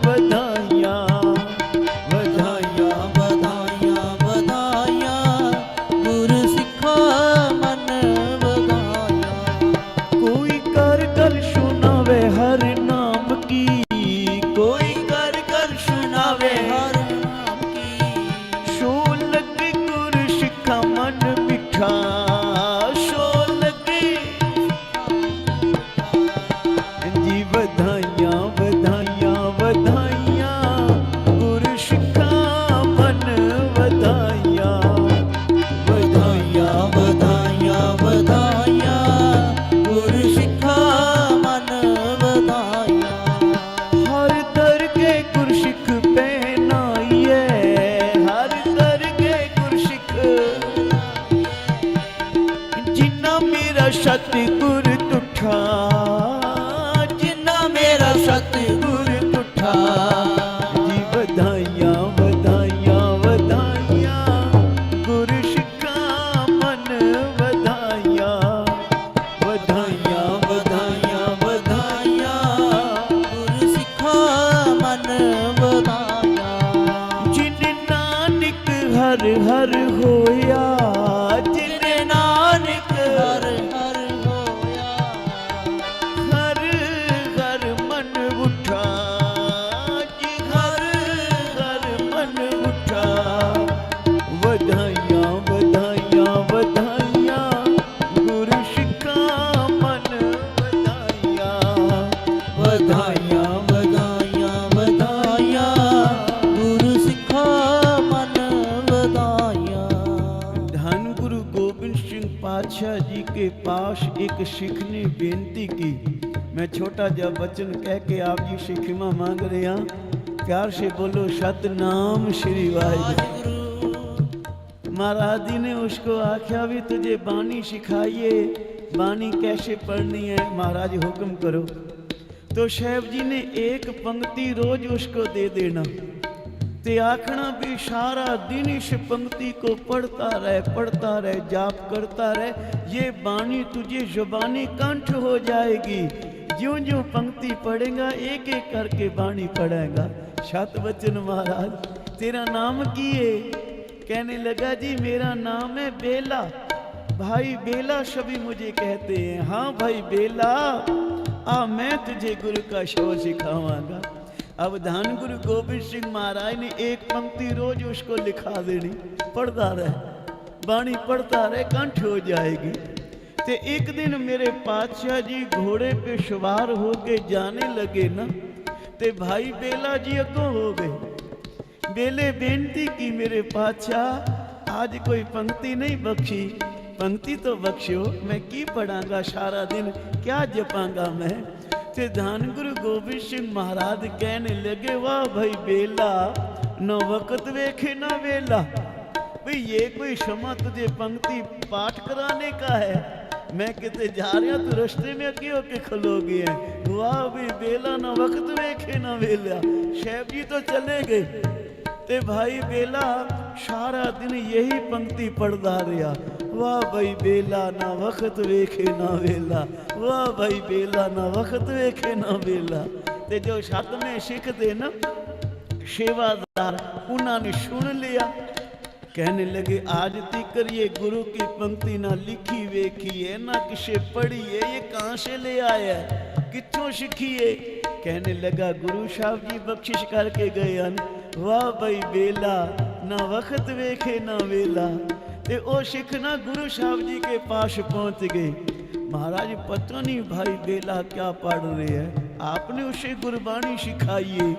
Speaker 2: ਵਧਾਈਆਂ ਵਧਾਈਆਂ
Speaker 1: ਵਧਾਈਆਂ ਵਧਾਈਆਂ ਗੁਰ ਸਿੱਖਾਂ ਮਨ ਵਧਾਈਆਂ
Speaker 2: ਕੋਈ ਕਰ ਕਰ ਸੁਣਾਵੇ ਹਰ ਨਾਮ ਕੀ ਕੋਈ ਕਰ ਕਰ ਸੁਣਾਵੇ
Speaker 1: ਹਰ ਨਾਮ ਕੀ
Speaker 2: ਸੋ ਲੱਗੇ ਗੁਰ ਸਿੱਖਾਂ ਮਨ ਮਿੱਠਾ ਸੋ ਲੱਗੇ ਜੀ ਵਧਾਈਆਂ ਵਧਾਈਆਂ ਵਧਾਈਆਂ ਗੁਰ ਸਿੱਖਾਂ ਮਨ ਵਧਾਈਆਂ ਵਧਾਈਆਂ
Speaker 1: ਵਧਾਈਆਂ ਵਧਾਈਆਂ ਗੁਰ ਸਿੱਖਾਂ ਮਨ ਵਧਾਈਆਂ
Speaker 2: ਹਰ ਦਰਗੇ ਗੁਰਸਿੱਖ ਪਹਿਨਾਈਏ ਹਰ ਦਰਗੇ ਗੁਰਸਿੱਖ ਜਿਨ੍ਹਾਂ ਮੇਰਾ ਸਤਿਗੁਰ ਤੁਠਾ
Speaker 1: ਜਿਨ੍ਹਾਂ ਮੇਰਾ ਸਤਿਗੁਰ ਤੁਠਾ
Speaker 2: ਜੀ ਵਧਾਈਆਂ ਵਧਾਈਆਂ ਵਧਾਈਆਂ ਗੁਰ ਸਿੱਖਾਂ ਮਨ ਵਧਾਈਆਂ ਵਧਾਈਆਂ ਵਧਾਈਆਂ ਵਧਾਈਆਂ
Speaker 1: ਗੁਰ ਸਿੱਖਾਂ ਮਨ ਵਧਾਈਆਂ
Speaker 2: ਜਿਨ ਨਾਨਕ ਹਰ ਹਰ ਹੋਇਆ ਜਿਨ ਨਾਨਕ
Speaker 1: ਹਰ ਹਰ ਹੋਇਆ
Speaker 2: ਹਰ ਹਰ ਮਨ ਉਠਾ ਜੀ ਹਰ ਹਰ ਮਨ ਉਠਾ ਵਧਾਈਆਂ ਵਧਾਈਆਂ ਵਧਾਈਆਂ ਗੁਰ ਸਿੱਖਾਂ ਮਨ ਵਧਾਈਆਂ
Speaker 1: ਵਧਾਈਆਂ ਵਧਾਈਆਂ ਵਧਾਈਆਂ ਗੁਰ ਸਿੱਖਾਂ ਮਨ ਵਧਾਈਆਂ
Speaker 2: धन गुरु गोविंद सिंह पातशाह जी के पास एक सिख ने बेनती की। मैं छोटा जा बचन कह के आप जी से क्षमा मांग रहा। प्यार से बोलो सतनाम श्री वाहिगुरु।
Speaker 1: वाहिगुरु
Speaker 2: महाराज जी ने उसको आख्या भी तुझे बानी सिखाइए, बानी कैसे पढ़नी है, महाराज हुक्म करो। तो साहब जी ने एक पंक्ति रोज उसको दे देना ते आखना भी सारा दिन इस पंक्ति को पढ़ता रहे, जाप करता रहे, ये बानी तुझे जुबानी कंठ हो जाएगी। ज्यों ज्यों पंक्ति पढ़ेगा एक एक करके बानी पढ़ेगा। सत वचन महाराज तेरा नाम की है? कहने लगा जी मेरा नाम है बेला। भाई बेला सभी मुझे कहते हैं। हाँ भाई बेला, आ मैं तुझे गुरु का शोर सिखावांगा। अब धन गुरु गोविंद सिंह महाराज ने एक पंक्ति रोज उसको लिखा देनी, पढ़ता रहे, बाणी पढ़ता रहे, कंठ हो जाएगी। ते एक दिन मेरे पातशाह जी घोड़े पे सवार होके जाने लगे ना, ते भाई बेला जी अगों हो गए। बेले बेनती की मेरे पातशाह आज कोई पंक्ति नहीं बख्शी, पंक्ति तो बख्शो, मैं की पढ़ांगा सारा दिन, क्या जपांगा मैं। ते धन गुरु गोबिंद सिंह महाराज कहने लगे वाह भाई बेला, न वक्त वेखे न वेला। भाई ये कोई क्षमा तुझे पंक्ति पाठ कराने का है? मैं कितने जा रहा तू रास्ते में क्यों के खलो गए हैं। वाह भाई बेला, न वक्त वेखे न वेला। साहब जी तो चले गए ते भाई बेला सारा दिन यही पंक्ति पढ़ता रहा। वाह भाई बेला, ना वक्त वेखे ना वेला। वाह भाई बेला, ना वक्त वेखे ना वेला। ते जो सतवें सिख दे ना सेवादार उन्होंने सुन लिया, कहने लगे आज तिकर ये गुरु की पंक्ति ना लिखी वेखी है, ना किसे पढ़ी है, ये कहाँ से ले आया है, कितों सीखी है। कहने लगा गुरु साहब जी बख्शिश करके गए हैं। वाह भाई बेला, ना वक्त वेखे ना वेला। ते ओ सिख ना गुरु साहब जी के पास पहुंच गए। महाराज पता नहीं भाई बेला क्या पढ़ रहे हैं, आपने उसे गुरबाणी सिखाई है।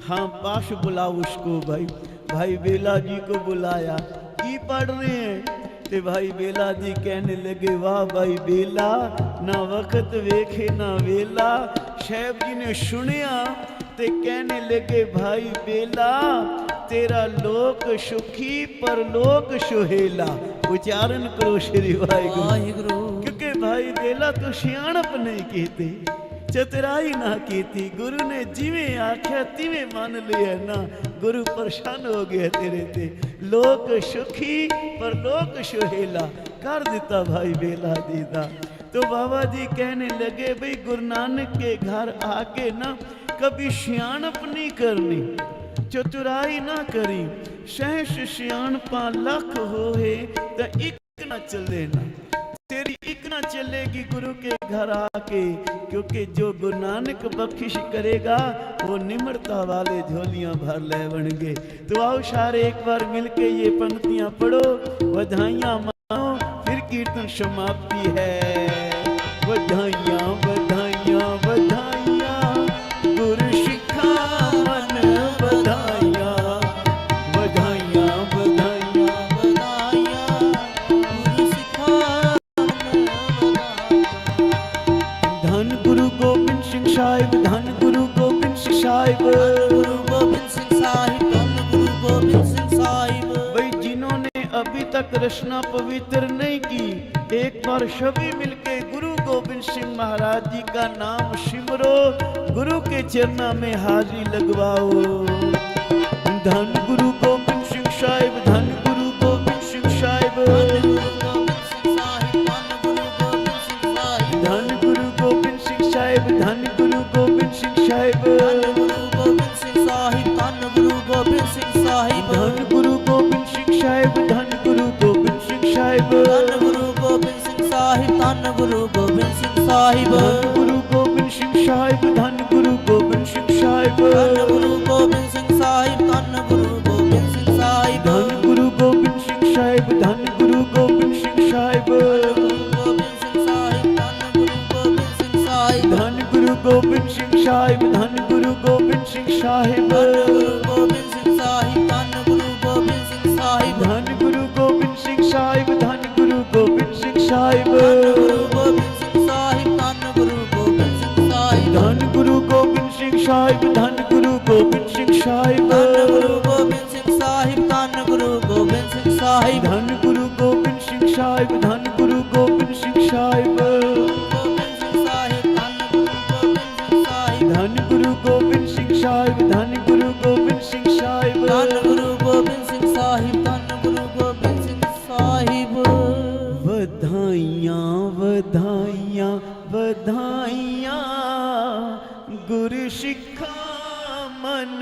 Speaker 2: हाँ पास बुलाओ उसको भाई। भाई बेला जी को बुलाया, की पढ़ रहे हैं? ते भाई बेला जी कहने लगे वाह भाई बेला, ना वक्त वेखे ना वेला। साहब जी ने सुनिया ते कहने लगे भाई बेला, तेरा लोक सुखी पर लोक सुहेला। उच्चारण करो श्री वाहिगुरु।
Speaker 1: वाहिगुरु
Speaker 2: क्योंकि भाई बेला तो सियाणप नहीं कहते, चतुराई ना कीती। गुरु ने जिवें आख्या तिवें मान लिया ना। गुरु परेशान हो गया तेरे ते। लोक सुखी पर लोक सुहेला कर दिता भाई बेला दीदा। तो बाबा जी कहने लगे भाई गुरु नानक के घर आके ना कभी सियाणप नहीं करनी, चतुराई ना करी। सहस सियाणपा लख होए तो एक ना चले ना, तेरी एक ना चलेगी गुरु के घर आके। क्योंकि जो गुरु नानक बख्शिश करेगा वो निम्रता वाले झोलियां भर ले बनगे। तो आओ सारे एक बार मिलके ये पंक्तियां पढ़ो, बधाइयां मानो, फिर कीर्तन समाप्ति है। बधाइयां बधाइयां बधाइयां गुरु शिखा मन बधाइयां। बधाइयां बधाइयां
Speaker 1: बधाइयां गुरु सिखा
Speaker 2: धन गुरु गोबिंद सिंह साहिब, धन गुरु गोबिंद सिंह साहिब।
Speaker 1: गुरु गोबिंद सिंह साहिब, धन गुरु गोबिंद सिंह साहिब।
Speaker 2: भाई जिन्होंने अभी तक रचना पवित्र नहीं की, एक बार सभी मिलके गुरु गोबिंद सिंह महाराज जी का नाम सिमरो, गुरु के चरणों में हाजिरी लगवाओ। धन गुरु गोबिंद सिंह साहिब, धन गुरु गोबिंद सिंह साहिब। धन गुरु गोबिंद सिंह साहिब, धन गुरु गोबिंद सिंह साहिब।
Speaker 1: धन गुरु गोबिंद सिंह साहिब, धन गुरु गोबिंद सिंह साहिब।
Speaker 2: धन गुरु गोबिंद सिंह साहिब, धन गुरु गोबिंद सिंह साहिब।
Speaker 1: धन गुरु गोबिंद सिंह साहिब, धन गुरु गोबिंद सिंह साहिब।
Speaker 2: धन गुरु गोबिंद सिंह साहिब, धन गुरु गोबिंद सिंह साहिब।
Speaker 1: धन गुरु गोबिंद सिंह साहिब, धन गुरु गोबिंद सिंह साहिब।
Speaker 2: धन गुरु गोबिंद सिंह साहिब, धन गुरु गोबिंद सिंह साहिब। धन गुरु गोबिंद सिंह साहिब, धन गुरु गोबिंद सिंह साहिब। धन गुरु गोबिंद सिंह साहिब, धन गुरु गोबिंद सिंह साहिब। धन गुरु गोबिंद सिंह साहिब, धन गुरु गोबिंद सिंह साहिब।
Speaker 1: धन गुरु गोबिंद सिंह साहिब,
Speaker 2: धन गुरु गोबिंद सिंह साहिब, धन गुरु गोबिंद सिंह साहिब। धन गुरु गोबिंद सिंह साहिब, धन गुरु गोबिंद सिंह साहिब।
Speaker 1: धन गुरु गोबिंद सिंह साहिब, धन गुरु गोबिंद सिंह साहिब।
Speaker 2: बधाइयां बधाइयां बधाइयां गुरु शिखा मन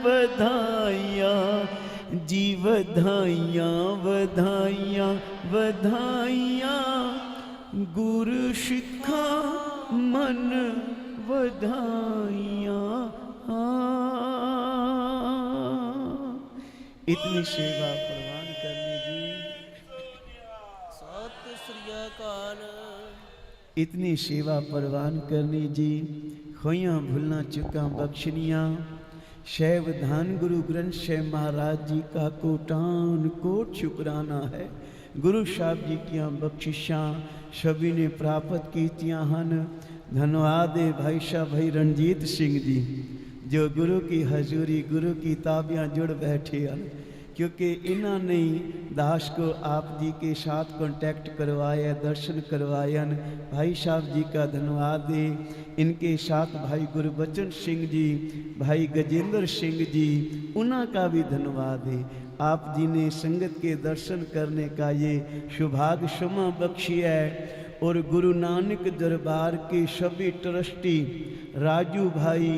Speaker 2: बधाइयां जी। बधाइयां बधाइयां बधाइयां गुरु शिखा मन बधाइयां। इतनी सेवा प्रवान करने जी,
Speaker 1: सत श्री अकाल।
Speaker 2: इतनी सेवा प्रवान करनी जी, खोइयां भूलना चुका बख्शनियाँ। शैव धान गुरु ग्रंथ साहिब महाराज जी का कोटान कोट शुक्राना है। गुरु साहब जी की बख्शिशां सभी ने प्राप्त कीतियां हन। धन्यवाद है भाई साहब भाई रणजीत सिंह जी, जो गुरु की हजूरी गुरु की ताबियां जुड़ बैठे हैं। क्योंकि इन्होंने दास को आप जी के साथ कांटेक्ट करवाया, दर्शन करवाया। भाई साहब जी का धन्यवाद है। इनके साथ भाई गुरबचन सिंह जी, भाई गजेंद्र सिंह जी, उन्हों का भी धन्यवाद है। आप जी ने संगत के दर्शन करने का ये सौभाग्य क्षमा बख्शी है। और गुरु नानक दरबार के सभी ट्रस्टी राजू भाई,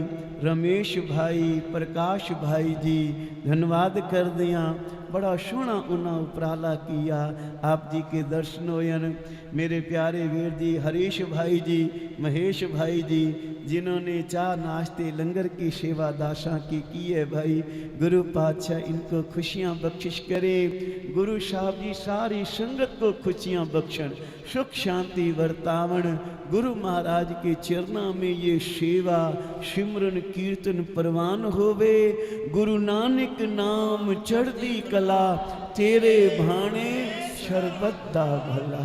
Speaker 2: रमेश भाई, प्रकाश भाई जी धन्यवाद कर दिया। बड़ा सोहना उन्हें उपराला किया। आप जी के दर्शन होयन। मेरे प्यारे वीर जी हरीश भाई जी, महेश भाई जी, जिन्होंने चाह नाश्ते लंगर की सेवा दासा की है भाई। गुरु पातशाह इनको खुशियाँ बख्शिश करे। गुरु साहब जी सारी संगत को खुशियाँ बख्शन, सुख शांति वर्तावन। गुरु महाराज के चरणों में ये सेवा सिमरन कीर्तन परवान होवे। गुरु नानक नाम चढ़दी कला, तेरे भाणे शरबत दा भला।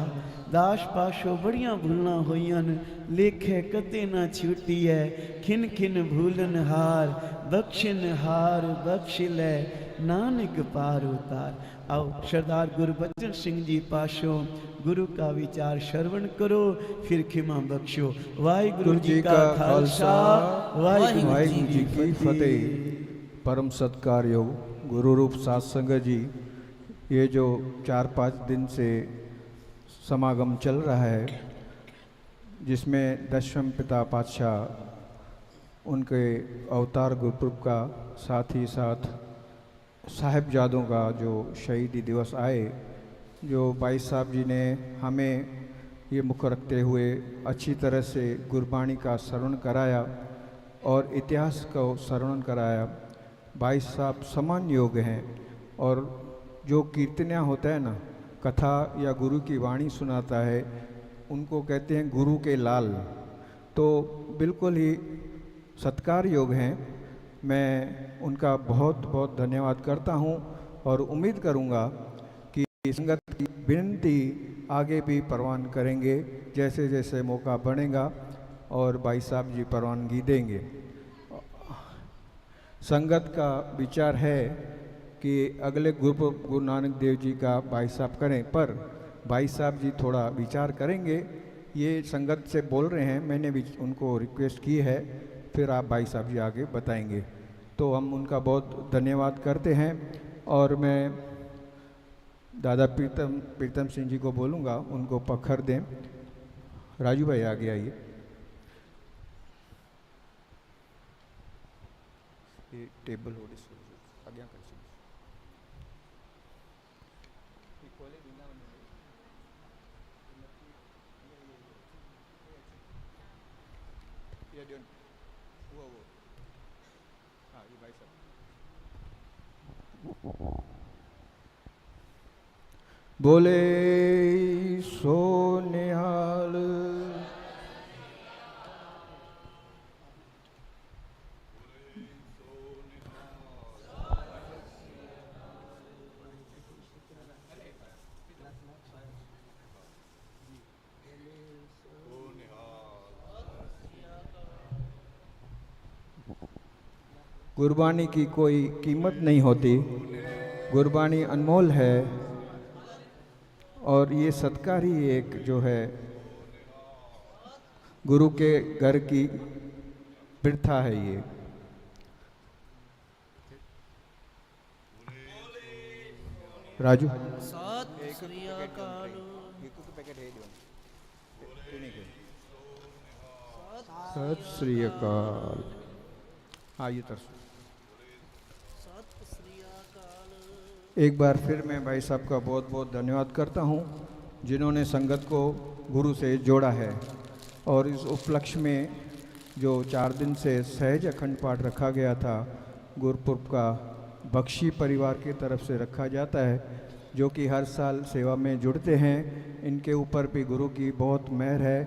Speaker 2: दास पाशो बड़ियां भूलना होईयन, लेखे कते ना छूटी है। खिन खिन भूलन हार, बख्शिन हार बख्श ले, नानक पार उतार। आओ सरदार गुरबचन सिंह जी पाशो गुरु का विचार श्रवण करो, फिर खिमा बख्शो। वाहिगुरु जी का खालसा, वाहिगुरु जी की फतेह।
Speaker 3: परम सत्कार योग गुरु रूप सत्संग जी, ये जो 4-5 दिन से समागम चल रहा है, जिसमें दशम पिता पातशाह उनके अवतार गुरपुरब का, साथ ही साथ साहिबजादों का जो शहीदी दिवस आए, जो भाई साहब जी ने हमें ये मुख रखते हुए अच्छी तरह से गुरबाणी का श्रवण कराया और इतिहास को श्रवण कराया। भाई साहब समान योग हैं। और जो कीर्तनिया होता है ना, कथा या गुरु की वाणी सुनाता है, उनको कहते हैं गुरु के लाल। तो बिल्कुल ही सत्कार योग हैं। मैं उनका बहुत बहुत धन्यवाद करता हूं और उम्मीद करूंगा कि संगत की विनती आगे भी परवान करेंगे, जैसे जैसे मौका बनेगा और भाई साहब जी परवानगी देंगे। संगत का विचार है कि अगले गुरु नानक देव जी का भाई साहब करें, पर भाई साहब जी थोड़ा विचार करेंगे। ये संगत से बोल रहे हैं, मैंने भी उनको रिक्वेस्ट की है, फिर आप भाई साहब जी आगे बताएंगे। तो हम उनका बहुत धन्यवाद करते हैं। और मैं दादा प्रीतम सिंह जी को बोलूँगा, उनको पखर दें। राजू भाई आगे आइए। ये टेबल हो आगे कर बोले सो निहाल। गुरबानी की कोई कीमत नहीं होती, गुरबानी अनमोल है। और ये सत्कार ही एक जो है गुरु के घर की प्रथा है। ये राजू
Speaker 1: सत श्री अकाल।
Speaker 3: सत श्री अकाल। आइए तरसो। एक बार फिर मैं भाई साहब का बहुत बहुत धन्यवाद करता हूं, जिन्होंने संगत को गुरु से जोड़ा है। और इस उपलक्ष्य में जो 4 दिन से सहज अखंड पाठ रखा गया था, गुरपुरब का बख्शी परिवार की तरफ से रखा जाता है, जो कि हर साल सेवा में जुड़ते हैं। इनके ऊपर भी गुरु की बहुत मेहर है।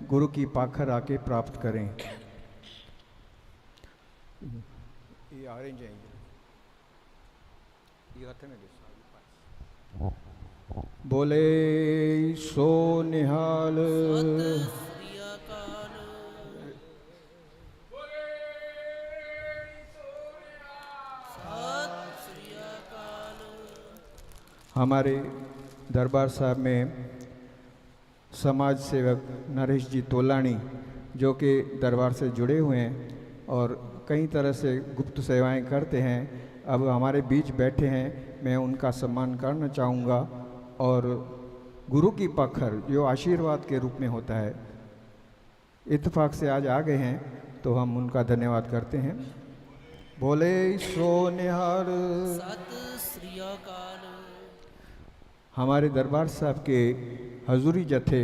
Speaker 3: गुरु की पाखर आके प्राप्त करें। ये ऑरेंज है, ये हाथ में बोले सो निहाल। हमारे दरबार साहब में समाज सेवक नरेश जी तोलानी, जो कि दरबार से जुड़े हुए हैं और कई तरह से गुप्त सेवाएं करते हैं, अब हमारे बीच बैठे हैं। मैं उनका सम्मान करना चाहूँगा। और गुरु की पखर जो आशीर्वाद के रूप में होता है, इत्तेफाक से आज आ गए हैं, तो हम उनका धन्यवाद करते हैं। बोले सो निहाल।
Speaker 1: सत श्री अकाल।
Speaker 3: हमारे दरबार साहब के हजूरी जथे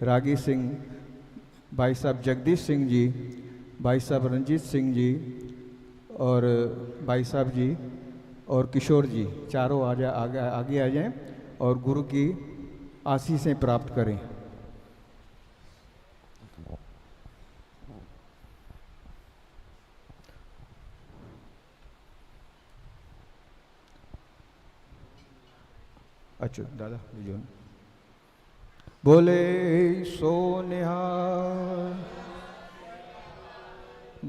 Speaker 3: रागी सिंह, भाई साहब जगदीश सिंह जी, भाई साहब रंजीत सिंह जी और भाई साहब जी और किशोर जी चारों आगे आ जाएं और गुरु की आशीषें प्राप्त करें। अच्छा दादा लीजिए। बोले सो निहाल।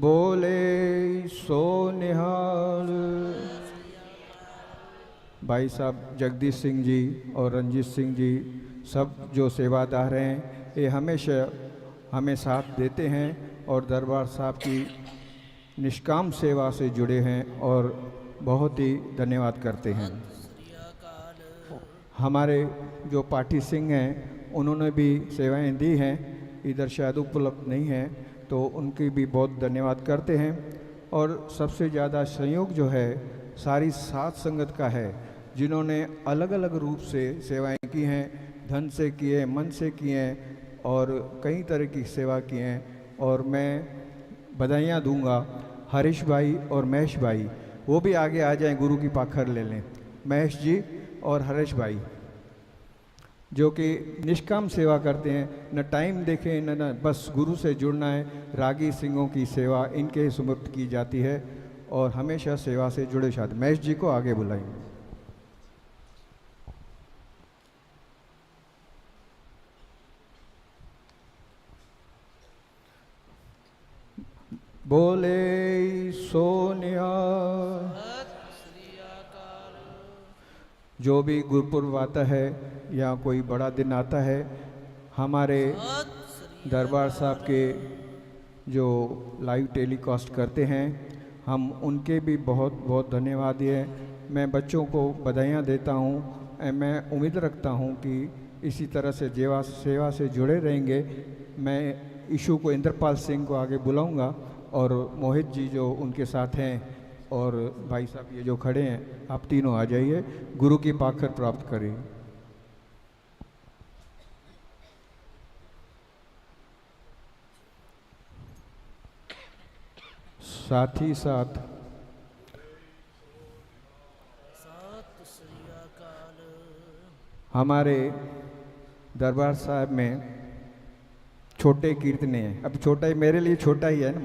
Speaker 3: बोले सो निहाल। भाई साहब जगदीश सिंह जी और रंजीत सिंह जी सब जो सेवादार हैं ये हमेशा हमें साथ देते हैं और दरबार साहब की निष्काम सेवा से जुड़े हैं और बहुत ही धन्यवाद करते हैं। हमारे जो पाठी सिंह हैं उन्होंने भी सेवाएं दी हैं, इधर शायद उपलब्ध नहीं है तो उनकी भी बहुत धन्यवाद करते हैं। और सबसे ज़्यादा संयोग जो है सारी सात संगत का है, जिन्होंने अलग अलग रूप से सेवाएं की हैं, धन से किए, मन से किए और कई तरह की सेवा की हैं। और मैं बधाइयाँ दूंगा हरीश भाई और महेश भाई, वो भी आगे आ जाएं, गुरु की पाखर ले लें। महेश जी और हरीश भाई जो कि निष्काम सेवा करते हैं, न टाइम देखें न बस गुरु से जुड़ना है। रागी सिंहों की सेवा इनके समर्पित की जाती है और हमेशा सेवा से जुड़े साथ। महेश जी को आगे बुलाएंगे। बोले सो निहाल। जो भी गुरुपुरब आता है या कोई बड़ा दिन आता है, हमारे दरबार साहब के जो लाइव टेलीकास्ट करते हैं, हम उनके भी बहुत बहुत धन्यवाद है। मैं बच्चों को बधाइयाँ देता हूँ। मैं उम्मीद रखता हूँ कि इसी तरह से सेवा से जुड़े रहेंगे। मैं ईशू को, इंद्रपाल सिंह को आगे बुलाऊंगा और मोहित जी जो उनके साथ हैं और भाई साहब ये जो खड़े हैं, आप तीनों आ जाइए, गुरु की पाखर प्राप्त करें। साथ ही साथ हमारे दरबार साहब में छोटे कीर्तने हैं। अब छोटा ही मेरे लिए छोटा ही है,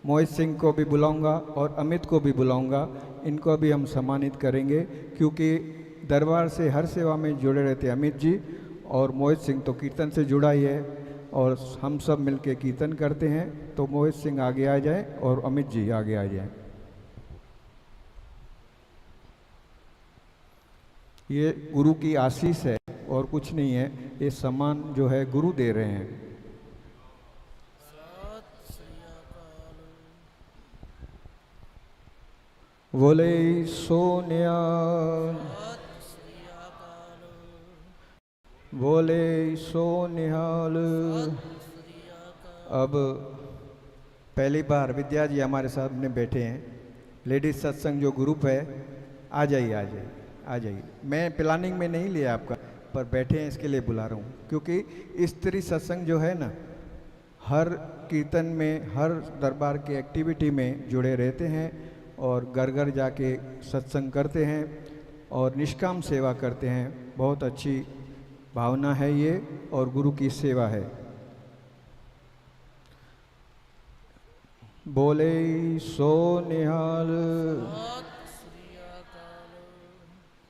Speaker 3: मोहित सिंह को भी बुलाऊंगा और अमित को भी बुलाऊंगा। इनको भी हम सम्मानित करेंगे क्योंकि दरबार से हर सेवा में जुड़े रहते हैं अमित जी। और मोहित सिंह तो कीर्तन से जुड़ा ही है और हम सब मिलके कीर्तन करते हैं। तो मोहित सिंह आगे आ जाए और अमित जी आगे आ जाए। ये गुरु की आशीष है और कुछ नहीं है, ये सम्मान जो है गुरु दे रहे हैं। बोले सो निहाल। बोले सो निहाल। अब पहली बार विद्या जी हमारे साथ में बैठे हैं। लेडीज सत्संग जो ग्रुप है, आ जाइए आ जाइए आ जाइए। मैं प्लानिंग में नहीं लिया आपका, पर बैठे हैं इसके लिए बुला रहा हूँ क्योंकि स्त्री सत्संग जो है ना, हर कीर्तन में, हर दरबार के एक्टिविटी में जुड़े रहते हैं और घर घर जाके सत्संग करते हैं और निष्काम सेवा करते हैं। बहुत अच्छी भावना है ये और गुरु की सेवा है। बोले सो निहाल।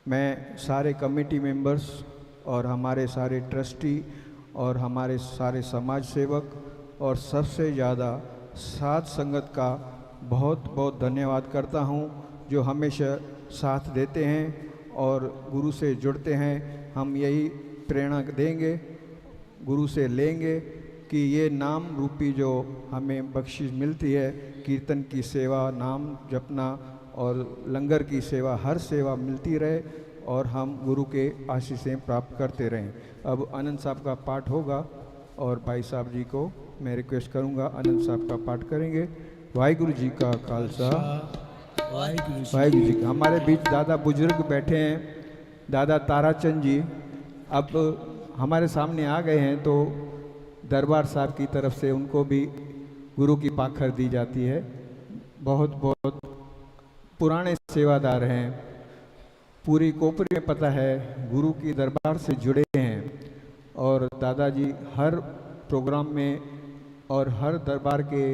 Speaker 3: मैं सारे कमेटी मेंबर्स और हमारे सारे ट्रस्टी और हमारे सारे समाज सेवक और सबसे ज़्यादा साथ संगत का बहुत बहुत धन्यवाद करता हूँ, जो हमेशा साथ देते हैं और गुरु से जुड़ते हैं। हम यही प्रेरणा देंगे, गुरु से लेंगे कि ये नाम रूपी जो हमें बख्शिश मिलती है, कीर्तन की सेवा, नाम जपना और लंगर की सेवा, हर सेवा मिलती रहे और हम गुरु के आशीषें प्राप्त करते रहें। अब आनंद साहब का पाठ होगा और भाई साहब जी को मैं रिक्वेस्ट करूंगा, आनंद साहब का पाठ करेंगे। वाहिगुरु जी का खालसा,
Speaker 1: वाहिगुरु जी।
Speaker 3: वाहिगुरु जी का। हमारे बीच दादा बुजुर्ग बैठे हैं, दादा ताराचंद जी अब हमारे सामने आ गए हैं, तो दरबार साहब की तरफ से उनको भी गुरु की पाखर दी जाती है। बहुत बहुत पुराने सेवादार हैं, पूरी कोपरी में पता है, गुरु की दरबार से जुड़े हैं। और दादाजी हर प्रोग्राम में और हर दरबार के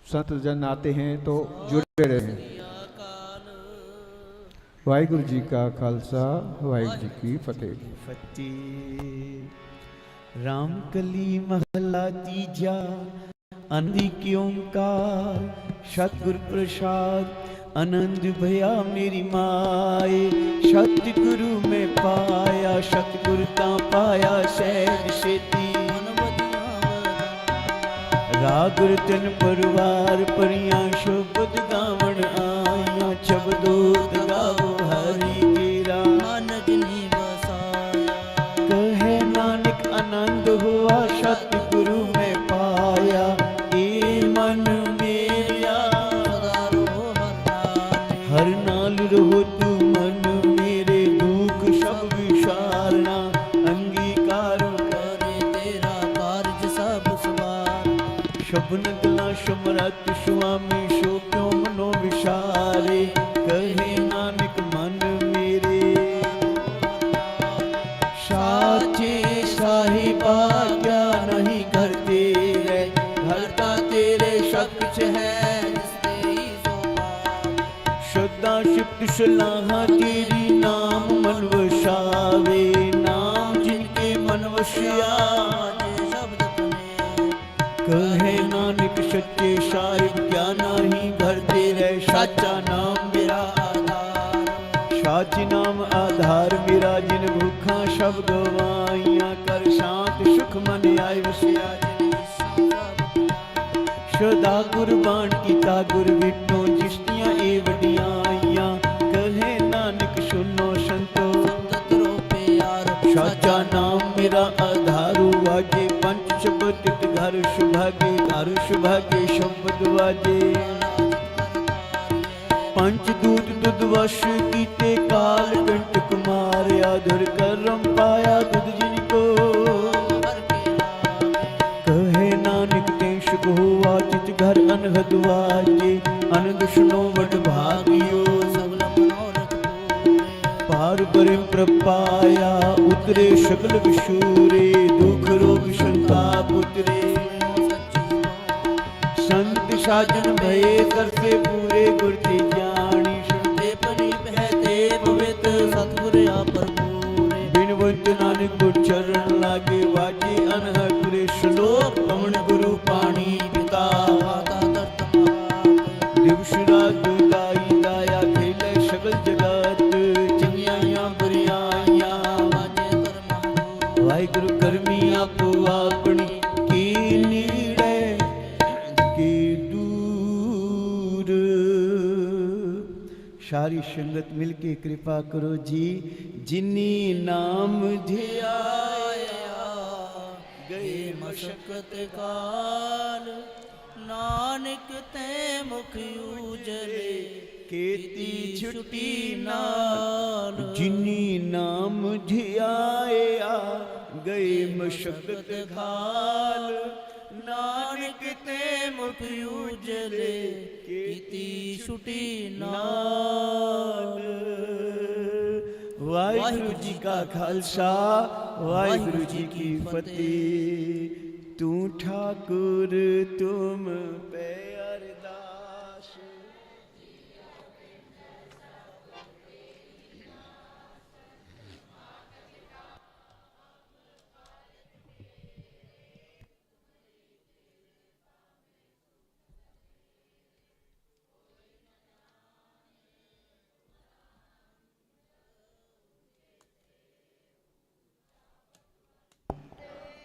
Speaker 3: संत जन आते हैं तो जुड़े रहे हैं। वाहिगुरु जी का खालसा, वाहिगुरु जी की फतेह।
Speaker 2: फतेह। रामकली महला तीजा, आनंदी की ओंकार, सतगुर प्रसाद आनंद भया मेरी माए। सतगुरु में पाया, सतगुरु का पाया सहज सेती। राग रतन परिवार परियां शोभत गावण आया। शब्दोत गावो हरि केरा,
Speaker 1: मन जिनी बसाया।
Speaker 2: कहे नानक आनंद हुआ सतगुरु में पाया। ए मन मेरा
Speaker 1: सदा रहो
Speaker 2: हर नाल रहो तू मन मेरे। दुख सब विसारना अंगीकार
Speaker 1: करे तेरा कारज सब सवार।
Speaker 2: शबन गला समरत स्वामी सो क्यों मनो विसारे। कहे नानक मन मेरे साचे साहिबा क्या नहीं घर तेरे। घर का तेरे सब कुछ है,
Speaker 1: जिसते ही सो पार।
Speaker 2: श्रद्धा शिफ्ट सलाहा तेरी नाम मन वसावे। नाम जिनके मन वसिया
Speaker 1: जे शब्द अपने
Speaker 2: कहे नानक सच्चे साहिब क्या नाही घर तेरे। साचा नाम मेरा
Speaker 1: आधार।
Speaker 2: साच नाम आधार मेरा। जिन भूखा सब गवाइया कर शांत सुख मन आए वसिया। सदा कुर्बान कीता गुर विटो जिसतियां ए वडियाइयां। कहे नानक सुनो संतो
Speaker 1: संत रो प्यार।
Speaker 2: साचा नाम मेरा आधारू। वाजे पंच शब्द घर सुभागे, घर सुभागे शब्द वाजे। पंचदूत दुध वश कीते काल कंटक मारया। धुर करम पाया दुध जिनको कहे नानक ते सुख हुआ। चित घर अनहद वाजे। अनंद सुनो वड भागियो
Speaker 1: सगल मनोरथ पूरे।
Speaker 2: पार बरे प्रपाया उतरे सकल विशूरे। दुख रोग संताप उतरे। संत साजन भये करते पूरे। गुरती जानी सुनते
Speaker 1: परी बहते पवित्र सतगुर पर पूरे।
Speaker 2: बिनवंत नानक गुर चरण लागे। वाजे अनहद श्लोक पवन गुरु पानी पिता।
Speaker 1: माता दर्द मात।
Speaker 2: दिवस रात दाई दाया खेले सकल जगत। चंगियां बुरियाइयां
Speaker 1: बाजे कर महादूर।
Speaker 2: वाहिगुरु करमी आपो अपनी की नीड़े की दूर। सारी संगत मिलके कृपा करो जी। जिनी नाम धियाया
Speaker 1: गए मशक्कत काल। नानक ते मुख उजले
Speaker 2: केती
Speaker 1: छुट्टी नाल।
Speaker 2: जिनी नाम धियाया गए मशक्कत घाल।
Speaker 1: नानक ते मुख उजले कीती छुट्टी नाल।
Speaker 2: वाहिगुरु जी का खालसा, वाहिगुरु जी की फतेह। तू ठाकुर तुम पे अरदास।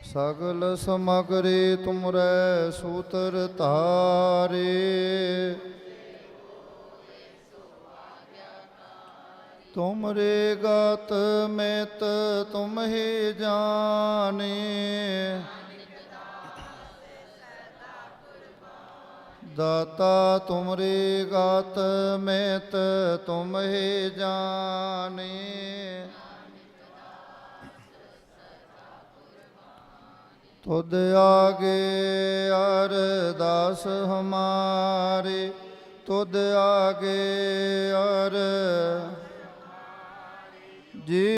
Speaker 5: सगल समग्री तुमरे सूत्र तारे। तुमरे गत में तुम ही जाने। दाता तुमरे गात में तुम ही जाने। तुद आगे अरदास हमारे, तुद आगे जी